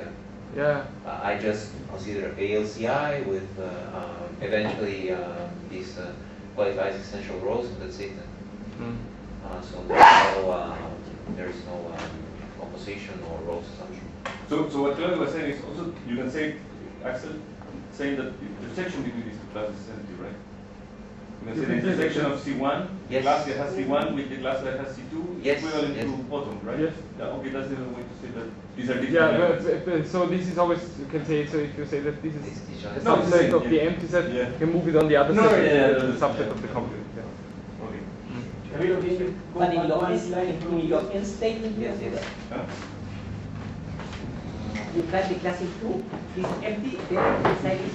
Yeah. I just consider ALCI with eventually these qualifies essential rows, and that's it. Mm. So there is no composition or rows assumption. So what Claudio was saying is also you can say Axel saying that the intersection between these two classes is empty, right? You can say the intersection of C1, Yes. class that has C1 with the class that has C2 is Yes, equivalent yes. to bottom, right? Yes. Yeah, okay, that's the way to say that these are different. Yeah, elements. but so this is always, you can say, so if you say that this is It's a disjoint. No, it's the subset same, of the yeah. empty set, Yeah. you can move it on the other No, set, yeah, it's yeah, a subset yeah. of the complement. Yeah. Okay. Camilo, can you go But in one Lopian's line in through Lopian's statement, Yes, yes. Huh? you cut the class in two. This empty, then inside is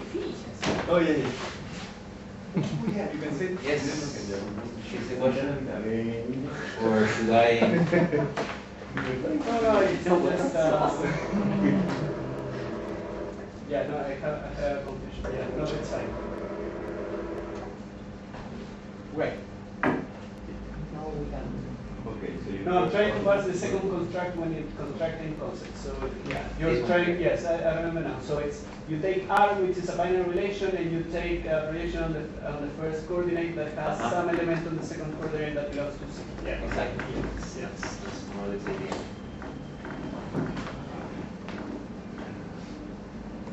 efficient. Oh yeah, yeah. You can say Yes. Yeah. Is the question? Or should I? No, it's No, just, that's yeah, no, I have confusion. Yeah, no, it's fine. Right. Now we can. Okay, so you. No, I'm trying to pass the second construct when you construct any concept. So yeah, you're This one. trying. Yes, I remember now. So it's you take R, which is a binary relation, and you take a relation on the first coordinate that has Uh-huh. some element on the second coordinate that belongs to C. Yeah, Exactly. Yes, yes. That's more or less the idea.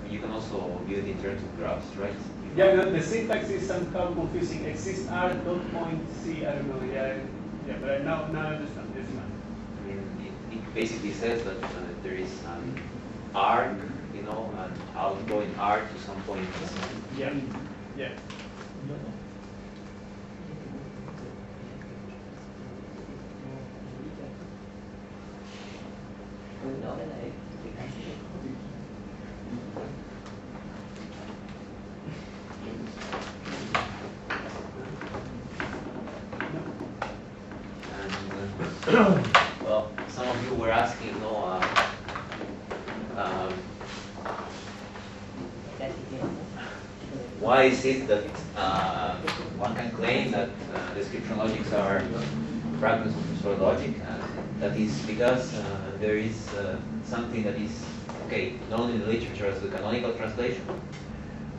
You can also view it in terms of graphs, right? Yeah, the syntax is somehow confusing. Exist R dot point C. I don't know. Yeah, yeah, but I now I understand. Yes, ma'am. I mean, it basically says that there is an arc, an outgoing arc to some point. Yeah, yeah. No, then I. And well, why is it that one can claim that description logics are fragments of first-order logic? That is because there is something that is, known in the literature as the canonical translation,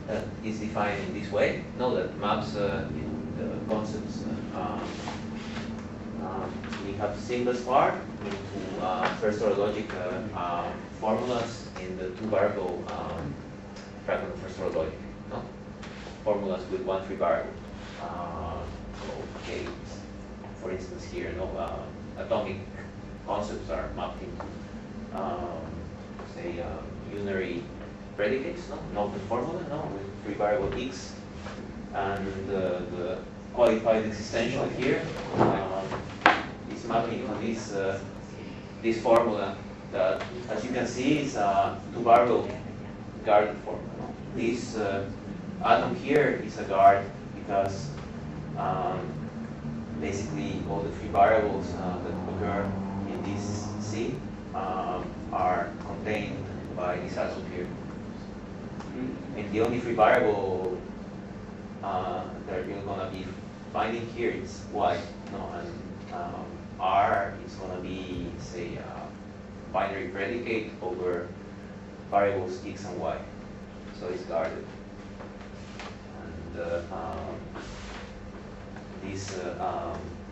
that is defined in this way. No, that maps the concepts. We have simplest part into first-order logic formulas in the two-variable fragment of first-order logic. No? Formulas with one free variable. For instance, here, atomic concepts are mapped into, say, unary predicates, no open formula, with free variable x, and the qualified existential here is mapping on this formula that, as you can see, is a two-variable guarded formula. This atom here is a guard because basically all the free variables that occur in this C are contained by this atom here. And the only free variable that you're going to be finding here is y, and r is going to be, say, a binary predicate over variables x and y. So it's guarded. And this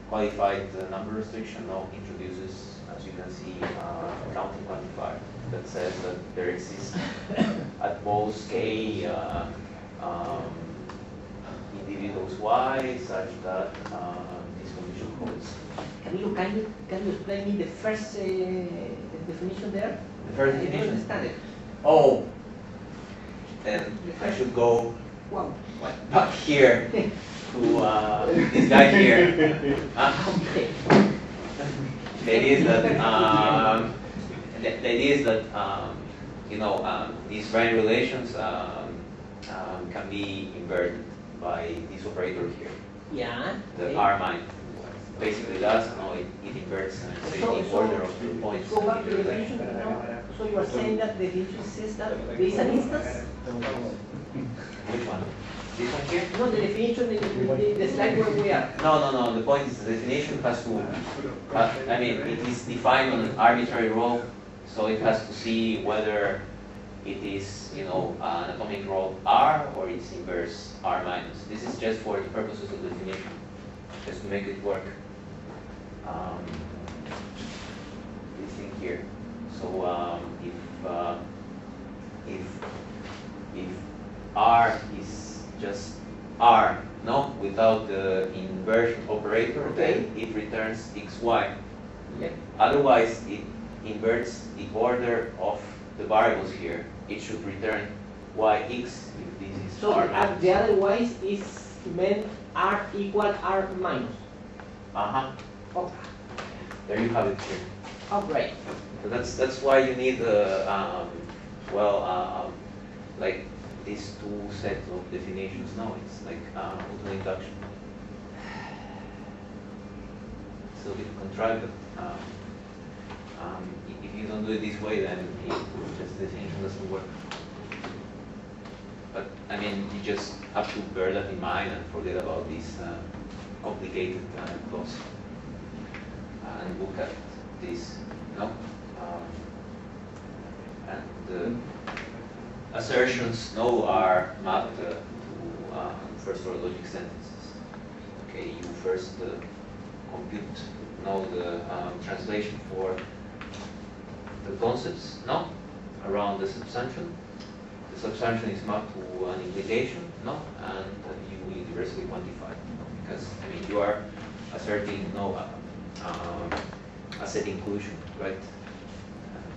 qualified number restriction now introduces, as you can see, a counting quantifier that says that there exists at most k individuals y such that this condition holds. Can you explain me the first definition there? The first I don't definition? understand it. Oh, then I should go Wow. back here to this guy here. Okay. The idea is that these brand relations can be inverted by this operator here, Yeah. the R mine. Basically, that's it inverts say, the order of the points. Go back to in the the definition. relation. No? So you are saying that the definition says that there is an instance? Which one? This one here? No, the definition in the slide where we are. No. The point is the definition has to. It is defined on an arbitrary rho, so it has to see whether it is, an atomic rho R or its inverse R minus. This is just for the purposes of the definition, just to make it work. This thing here. So if R is just R, without the inversion operator, then it returns xy. Yep. Otherwise, it inverts the order of the variables here. It should return yx if this is So R minus. the otherwise is meant R equal R minus. Oh, There you have it here. oh right. So that's why you need like these two sets of definitions. No, it's like auto induction. It's a bit contrived. If you don't do it this way, then the definition doesn't work. But you just have to bear that in mind and forget about this complicated clause and look at this. And assertions are mapped to first-order logic sentences. Okay, you first compute the translation for the concepts around the substantial. The substantial is mapped to an implication, and you will universally quantify, because you are asserting a set inclusion, right?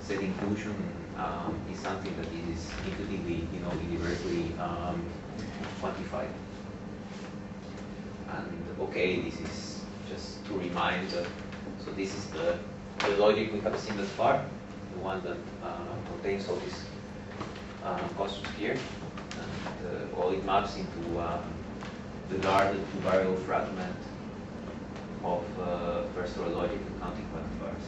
Set inclusion is something that is intuitively, universally quantified. And this is just to remind that. So this is the logic we have seen thus far, the one that contains all these concepts here, and all it maps into the guarded two-variable fragment of first-order logic and counting quantifiers.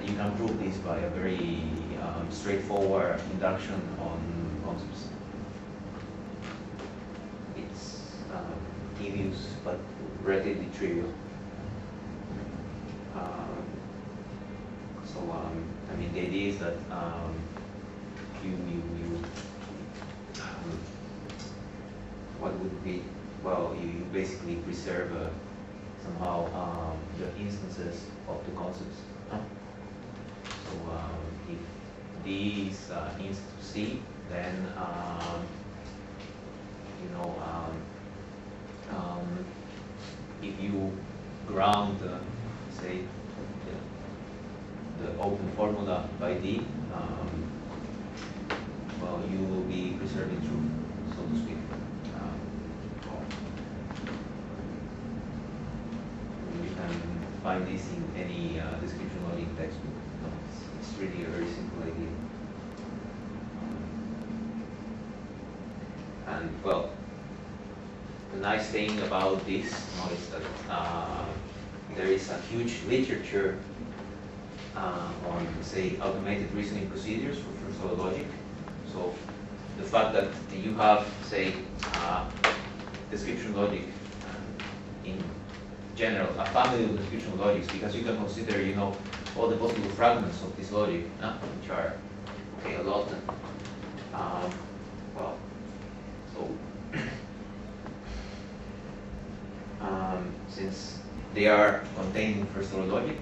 You can prove this by a very straightforward induction on concepts. It's tedious but relatively trivial. I mean, the idea is that what would be, well, you basically preserve somehow the instances of the concepts. So if D is instance of C, then you know, if you ground, say, the open formula by D, well, you will be preserving truth, so to speak. You can find this in any description logic textbook. It's really a very simple idea. And well, the nice thing about this is that there is a huge literature on, say, automated reasoning procedures for first-order logic. So the fact that you have, say, description logic in general, a family of description logics, because you can consider, you know, all the possible fragments of this logic, which are, okay, a lot. Well, so since they are contained in first-order logic,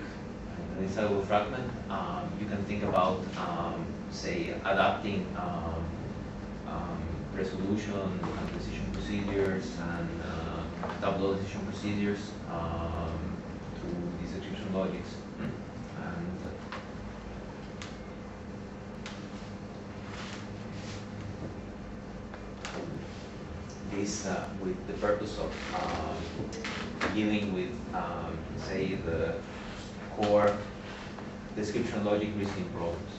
inside of a fragment, you can think about, say, adapting resolution and precision procedures and tabularization procedures to these description logics. And this with the purpose of dealing with, say, the core description logic reasoning problems.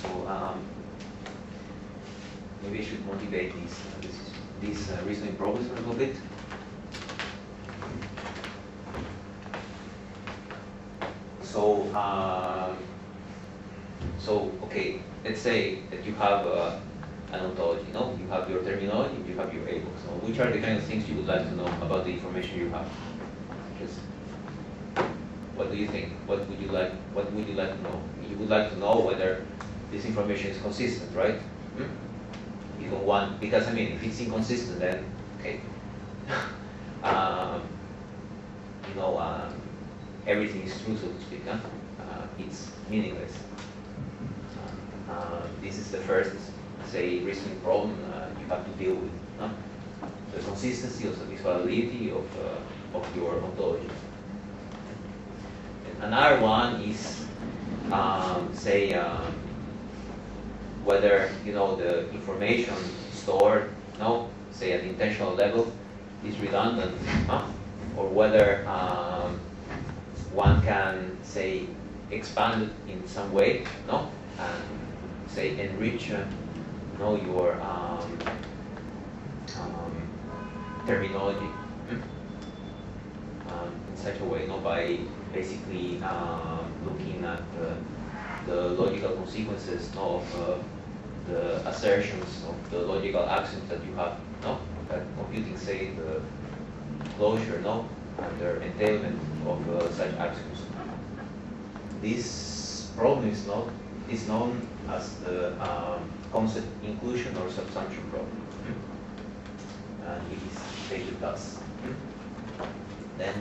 So maybe I should motivate these reasoning problems a little bit. So okay, let's say that you have an ontology. You know, you have your terminology, you have your able. So which are the kind of things you would like to know about the information you have? Just what do you think? What would you like to know? You would like to know whether this information is consistent, right? You don't want, because I mean, if it's inconsistent, then okay, you know, everything is true, so to speak. It's meaningless. This is the first, say, reasoning problem you have to deal with. The consistency or satisfiability of your ontology. Another one is, say, whether, you know, the information stored, say at the intentional level, is redundant, or whether one can, say, expand it in some way, and say enrich, your terminology in such a way, by basically looking at the logical consequences of the assertions of the logical axioms that you have, that computing, say, the closure, and the entailment of such axioms. This problem is known as the concept inclusion or subsumption problem, and it is stated thus. Then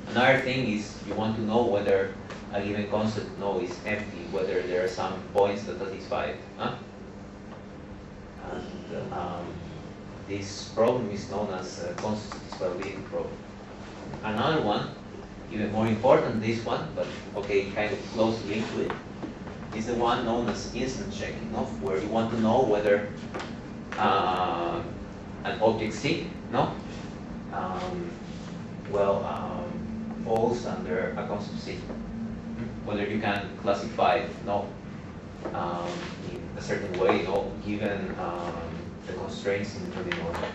another thing is you want to know whether a given concept is empty, whether there are some points that satisfy it. And this problem is known as concept satisfiability problem. Another one, even more important, this one, but okay, kind of closely linked to it, is the one known as instance checking, where you want to know whether an object C, falls under a concept C. Whether you can classify it, in a certain way, given the constraints in the terminology.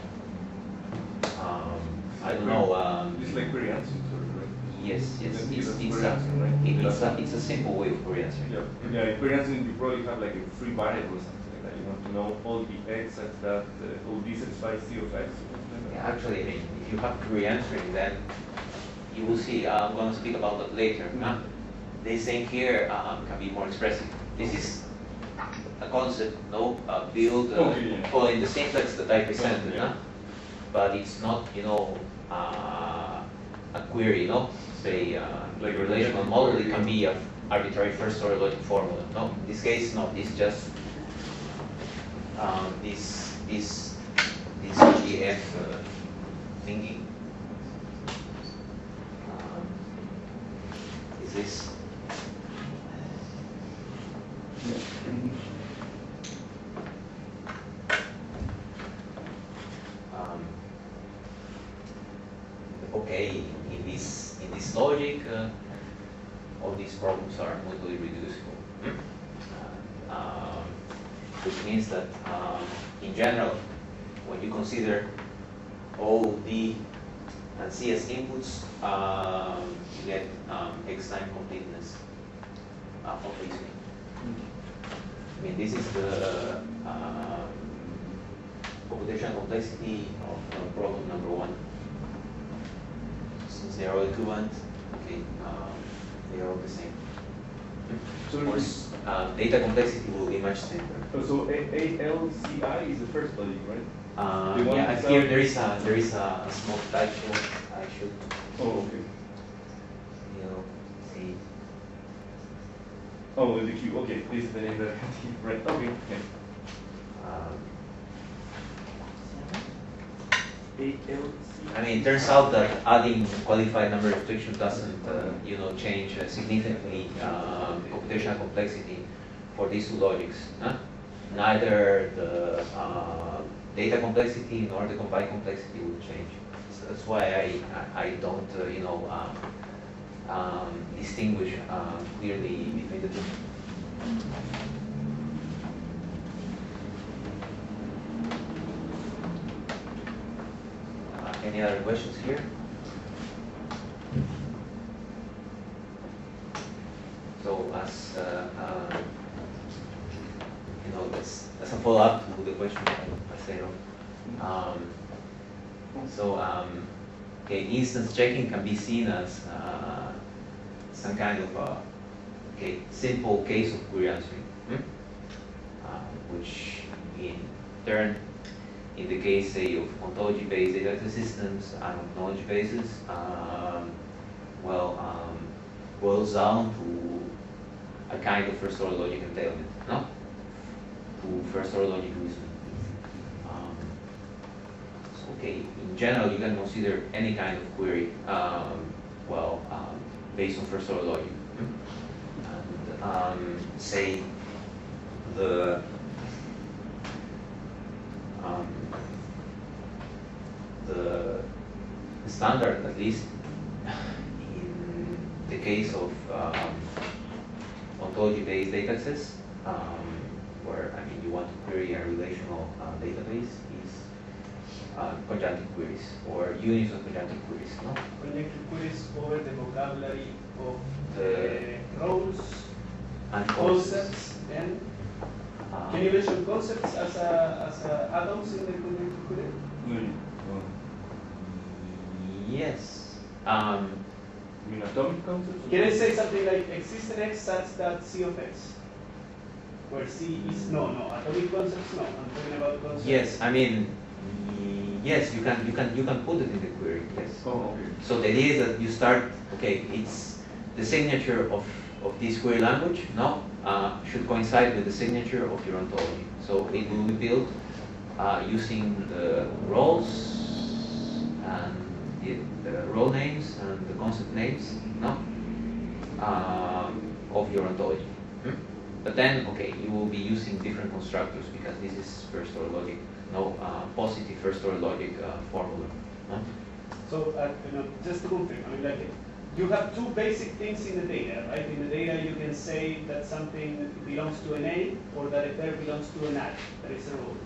I don't know. It's like very answered, right? Yes, You yes, can it's, give us it's, query a, answering, right? it's a simple way of query answering. Yeah, yeah. In query answering, you probably have like a free variable or something like that. You want to know all the x such that all d satisfies c of x. Or something like Yeah, that. actually, I mean, if you have query answering, then you will see. I'm going to speak about that later. Huh? This thing here can be more expressive. This is a concept, no, build following the syntax that I presented, Yeah. huh? But it's not, you know, a query, you know, say like a relational model. It can be an arbitrary first-order logic formula. No, in this case, no. It's just this GF thingy. Is this? Okay, in this logic, all these problems are moduli reducible, which means that in general, when you consider O, D, and C as inputs, you get X time completeness of reasoning. I mean, this is the computational complexity of problem number 1. Since they are all equivalent, okay, they are all the same. So Of course, data complexity will be much simpler. So ALCI is the first logic, right? The one Yeah, without- here there is a small typo. I should, Oh, okay. you know, see. Oh, the Q. Okay, this is the name that I had here, right? Okay. Okay. ALCI. I mean, it turns out that adding qualified number restriction doesn't, you know, change significantly computational complexity for these two logics. Huh? Neither the data complexity nor the combined complexity will change. So that's why I don't, you know, distinguish clearly between the two. Any other questions here? So as you know, that's a follow-up to the question I said. Okay, instance checking can be seen as some kind of simple case of query answering, which in turn, in the case, say, of ontology-based data systems and of knowledge bases, boils down to a kind of first-order logic entailment, no? To first-order logic reasoning. Okay, in general, you can consider any kind of query, based on first-order logic. And say the standard, at least in the case of ontology-based data access, where you want to query a relational database, is conjunctive queries or units of conjunctive queries. No? Conjunctive queries over the vocabulary of The roles, and concepts, and can you mention concepts as a add-ons in the conjunctive query? Yes. You mean atomic concepts? Can I say something like exist an x such that C of x? Where C is no, atomic concepts no. I'm talking about concepts. Yes, yes, you can put it in the query. Yes. Oh, okay. So the idea is that you start. Okay, it's the signature of this query language. No, should coincide with the signature of your ontology. So it will be built using the roles and the role names and the concept names. No, of your ontology. But then, okay, you will be using different constructors because this is first-order logic, no positive first-order logic formula. No? So, just to confirm, you have two basic things in the data, right? In the data, you can say that something belongs to an A or that a pair belongs to an ad. That is a rule.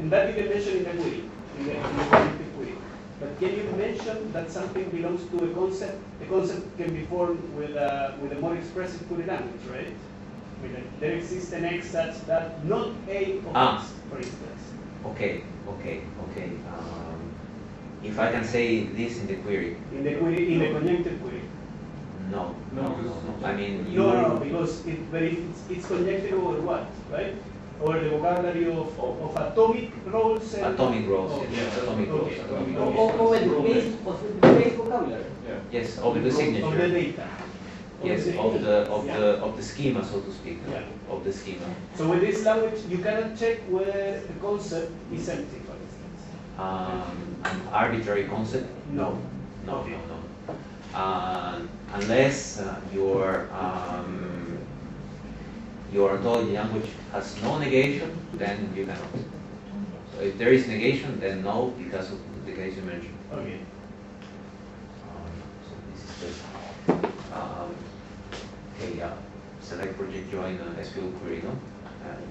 And that you can mention in the query, in the query. But can you mention that something belongs to a concept? The concept can be formed with a more expressive plurilanguage, right? I mean, like, there exists an X such that not A of X, for instance. Okay. If I can say this in the query. In the conjunctive query. No. I mean, No, because it's conjectured over what, right? Over the vocabulary of atomic roles and... Atomic roles, Oh, yes. yeah. Atomic roles. Okay. Atomic Or roles. the base vocabulary. Yeah. Yes, of the signature. Of the data. Yes, of the schema, so to speak. Yeah. Of the schema. So with this language, you cannot check whether the concept is empty, for instance. An arbitrary concept? No. No. Unless your ontology language has no negation, then you cannot. So if there is negation, then no, because of the case you mentioned. Okay. So this is just select project join SQL query, no?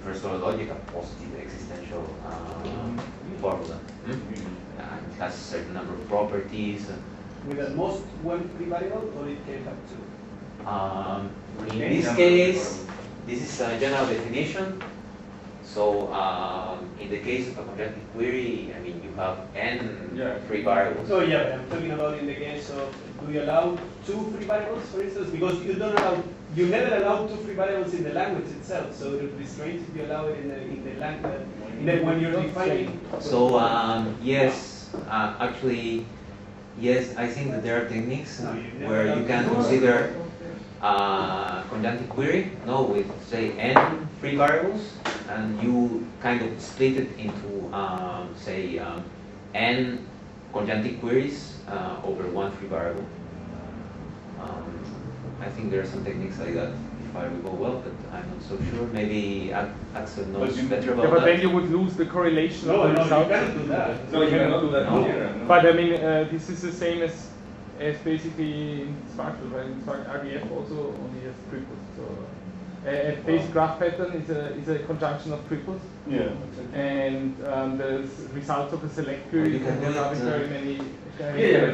First order logic, a positive existential formula. And it has a certain number of properties. With at most one free variable, or it can have two? In this case, this is a general definition. So in the case of a conjunctive query, I mean, you have n free variables. So yeah, but I'm talking about in the case of, do you allow two free variables, for instance? Because you never allow two free variables in the language itself. So it would be strange if you allow it in the language, when you're defining. So yes, actually, yes, I think that there are techniques where you can consider conjunctive query, with say n free variables, and you kind of split it into say n conjunctive queries over one free variable. I think there are some techniques like that, if I recall well, but I'm not so sure. Maybe Axel knows better about but that. then you would lose the correlation No, of the you result. cannot do that. No, you cannot do that. No. No. But I mean, this is the same as basically in Sparkle, right? In Sparkle, RDF also only has triples. So a base graph pattern is a conjunction of triples. Yeah. And the results of a select query You can have do it, arbitrary many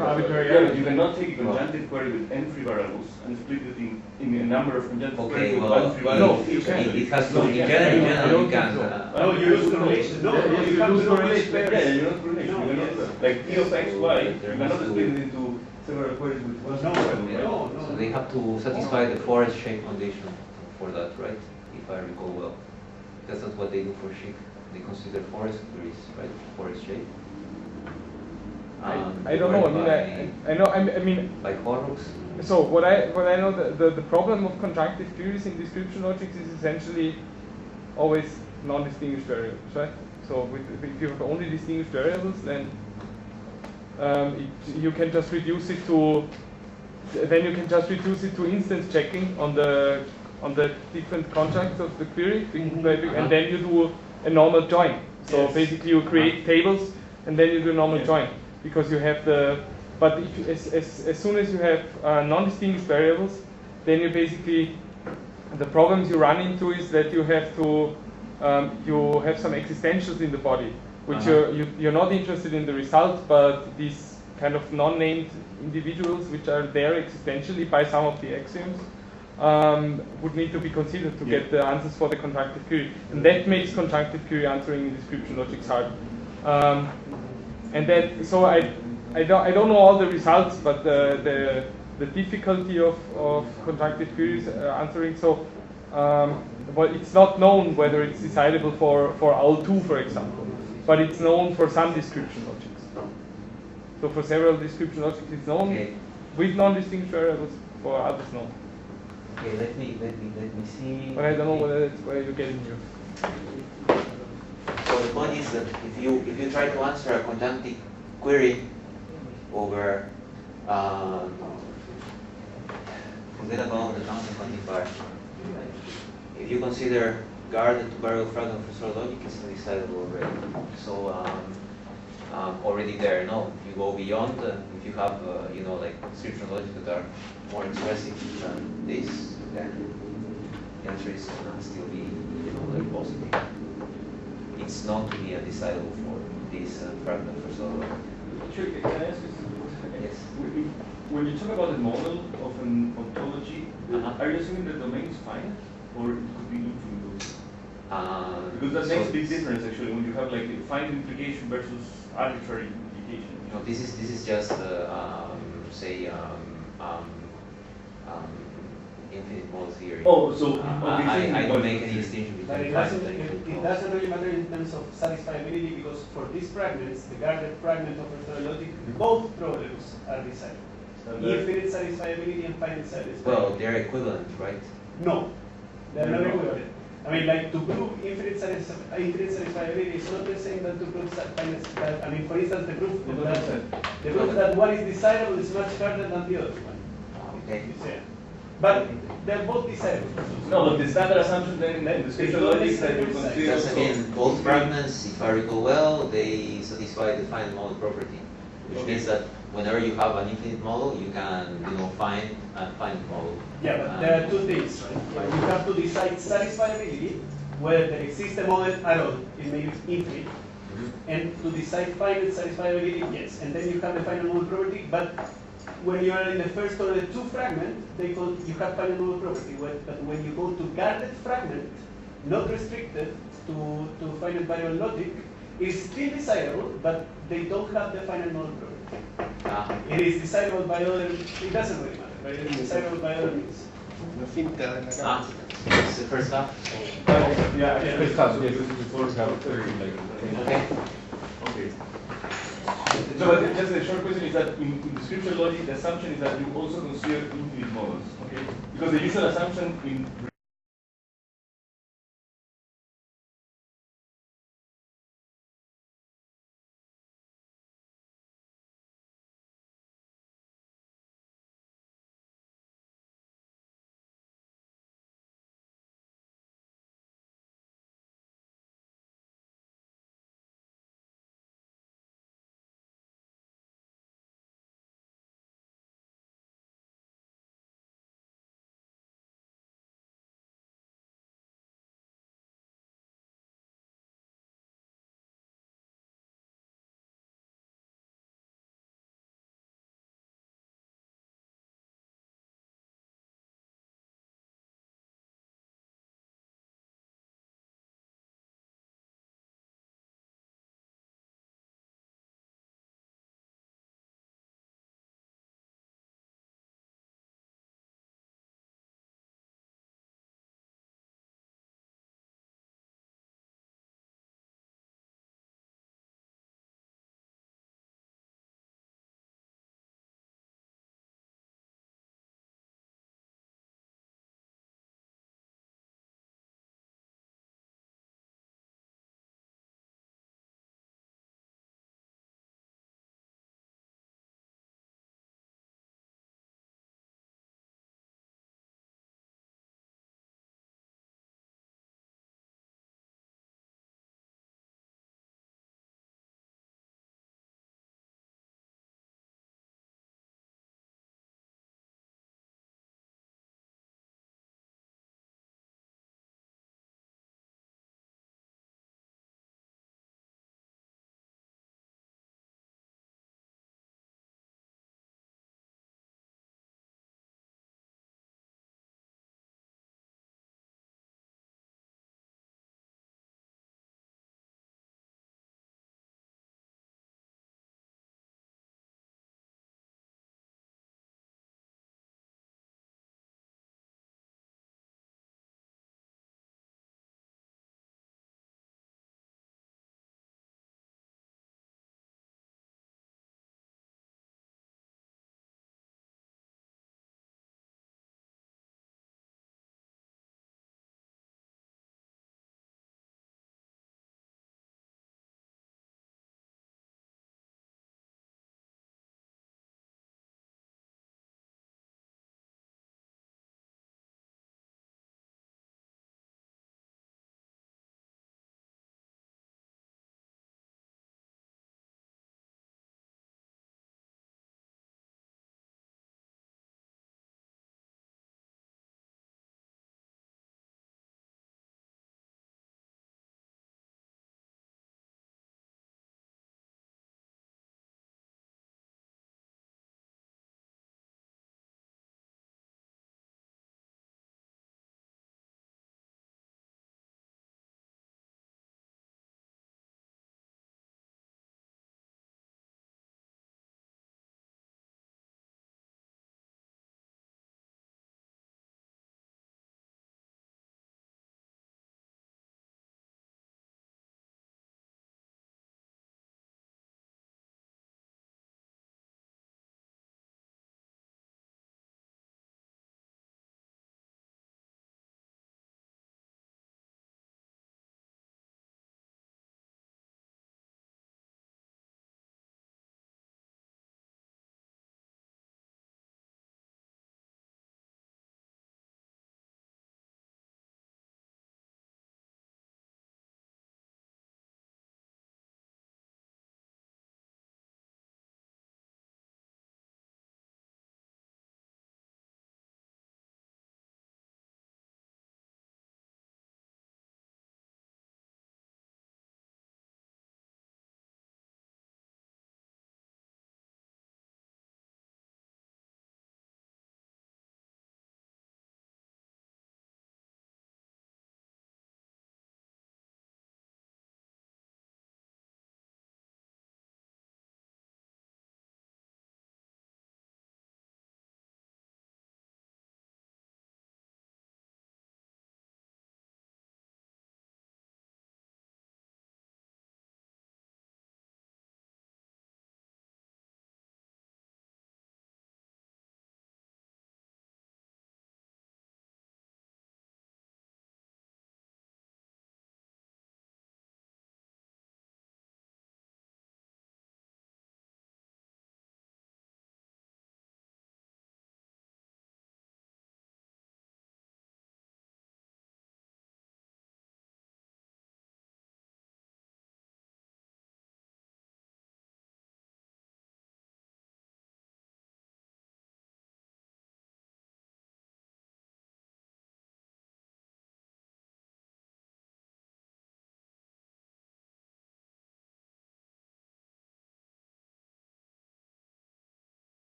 arbitrary Yeah, you cannot take a conjunctive query with n free variables and split it in a number of conjunctive queries with one free variable. No, you It can't. has to, in general, you can. No, you lose correlation. No, Yeah, you you have lose to know which correlation. pairs. Yeah, you're not correlation. No, You cannot, yes. like P of x, y, you There cannot must split be- it into several queries with one No, variable, right? no. So they have to satisfy the forest shape condition for that, right? If I recall well. That's not what they do for sheep. They consider forest queries, right? Forest shape. I don't know. I know. I mean. By Horrocks. So what I know, the problem of conjunctive queries in description logics is essentially always non-distinguished variables, right? So if you have only distinguished variables, then you can just reduce it to instance checking on the different constructs of the query, and then you do a normal join. So Yes. basically you create tables and then you do a normal join, because you have but if as soon as you have non-distinguished variables, then you basically, the problems you run into is that you have to you have some existentials in the body, which you're not interested in the result, but these kind of non-named individuals which are there existentially by some of the axioms would need to be considered to get the answers for the conjunctive query, and that makes conjunctive query answering in description logics hard. And that, so I don't know all the results, but the difficulty of conjunctive queries answering, so well, it's not known whether it's decidable for OWL2, for example, but it's known for some description logics. So for several description logics it's known with non-distinguished variables, for others no. Okay, let me see. But I don't know whether that's where you're getting your. So the point is that if you try to answer a conjunctive query over forget about the constant quantifier. If you consider guarded to variable fragment for sort logic, it's undecidable already. So already there. No, if you go beyond, if you have like description logic that are more expressive than this, then the answer is gonna still be very positive. It's not to be undecidable for this fragment for sort logic. Actually, can I ask you something? Yes. When you talk about a model of an ontology, are you assuming the domain is finite, or it could be infinite also? Because that makes a big difference actually when you have like a finite implication versus arbitrary implication. No, this is just say infinite model theory. Oh, so I don't make any distinction But between it doesn't really matter in terms of satisfiability because for these fragments, the guarded fragment of orthogonality, both problems are decided. Infinite satisfiability and finite satisfiability. Well, they're equivalent, right? No, they're not equivalent. I mean, like to prove infinite satisfiability is not the same than to prove finite. I mean, for instance, the proof that one is desirable is much harder than the other one. Okay. You see? But they're both desirable. No, but the standard assumption then in the spatial logic is that you consider Because also- again, both fragments, if I recall well, they satisfy the finite model property, which means that whenever you have an infinite model, you can find a finite model. Yeah, but there are two things, right? You have to decide satisfiability, whether there exists a model at all, it may be infinite, and to decide finite satisfiability, yes. And then you have the finite model property, but when you are in the first order 2 fragment, you have finite model property. But when you go to guarded fragment, not restricted to finite variable logic, it's still desirable, but they don't have the finite model property. It is desirable by other, it doesn't really matter, but it is desirable by other means. It's the first half. Yeah, First half, yes. First half, like. Okay. Okay. So, but just a short question is that in description logic, the assumption is that you also consider infinite models, okay? Because the usual assumption in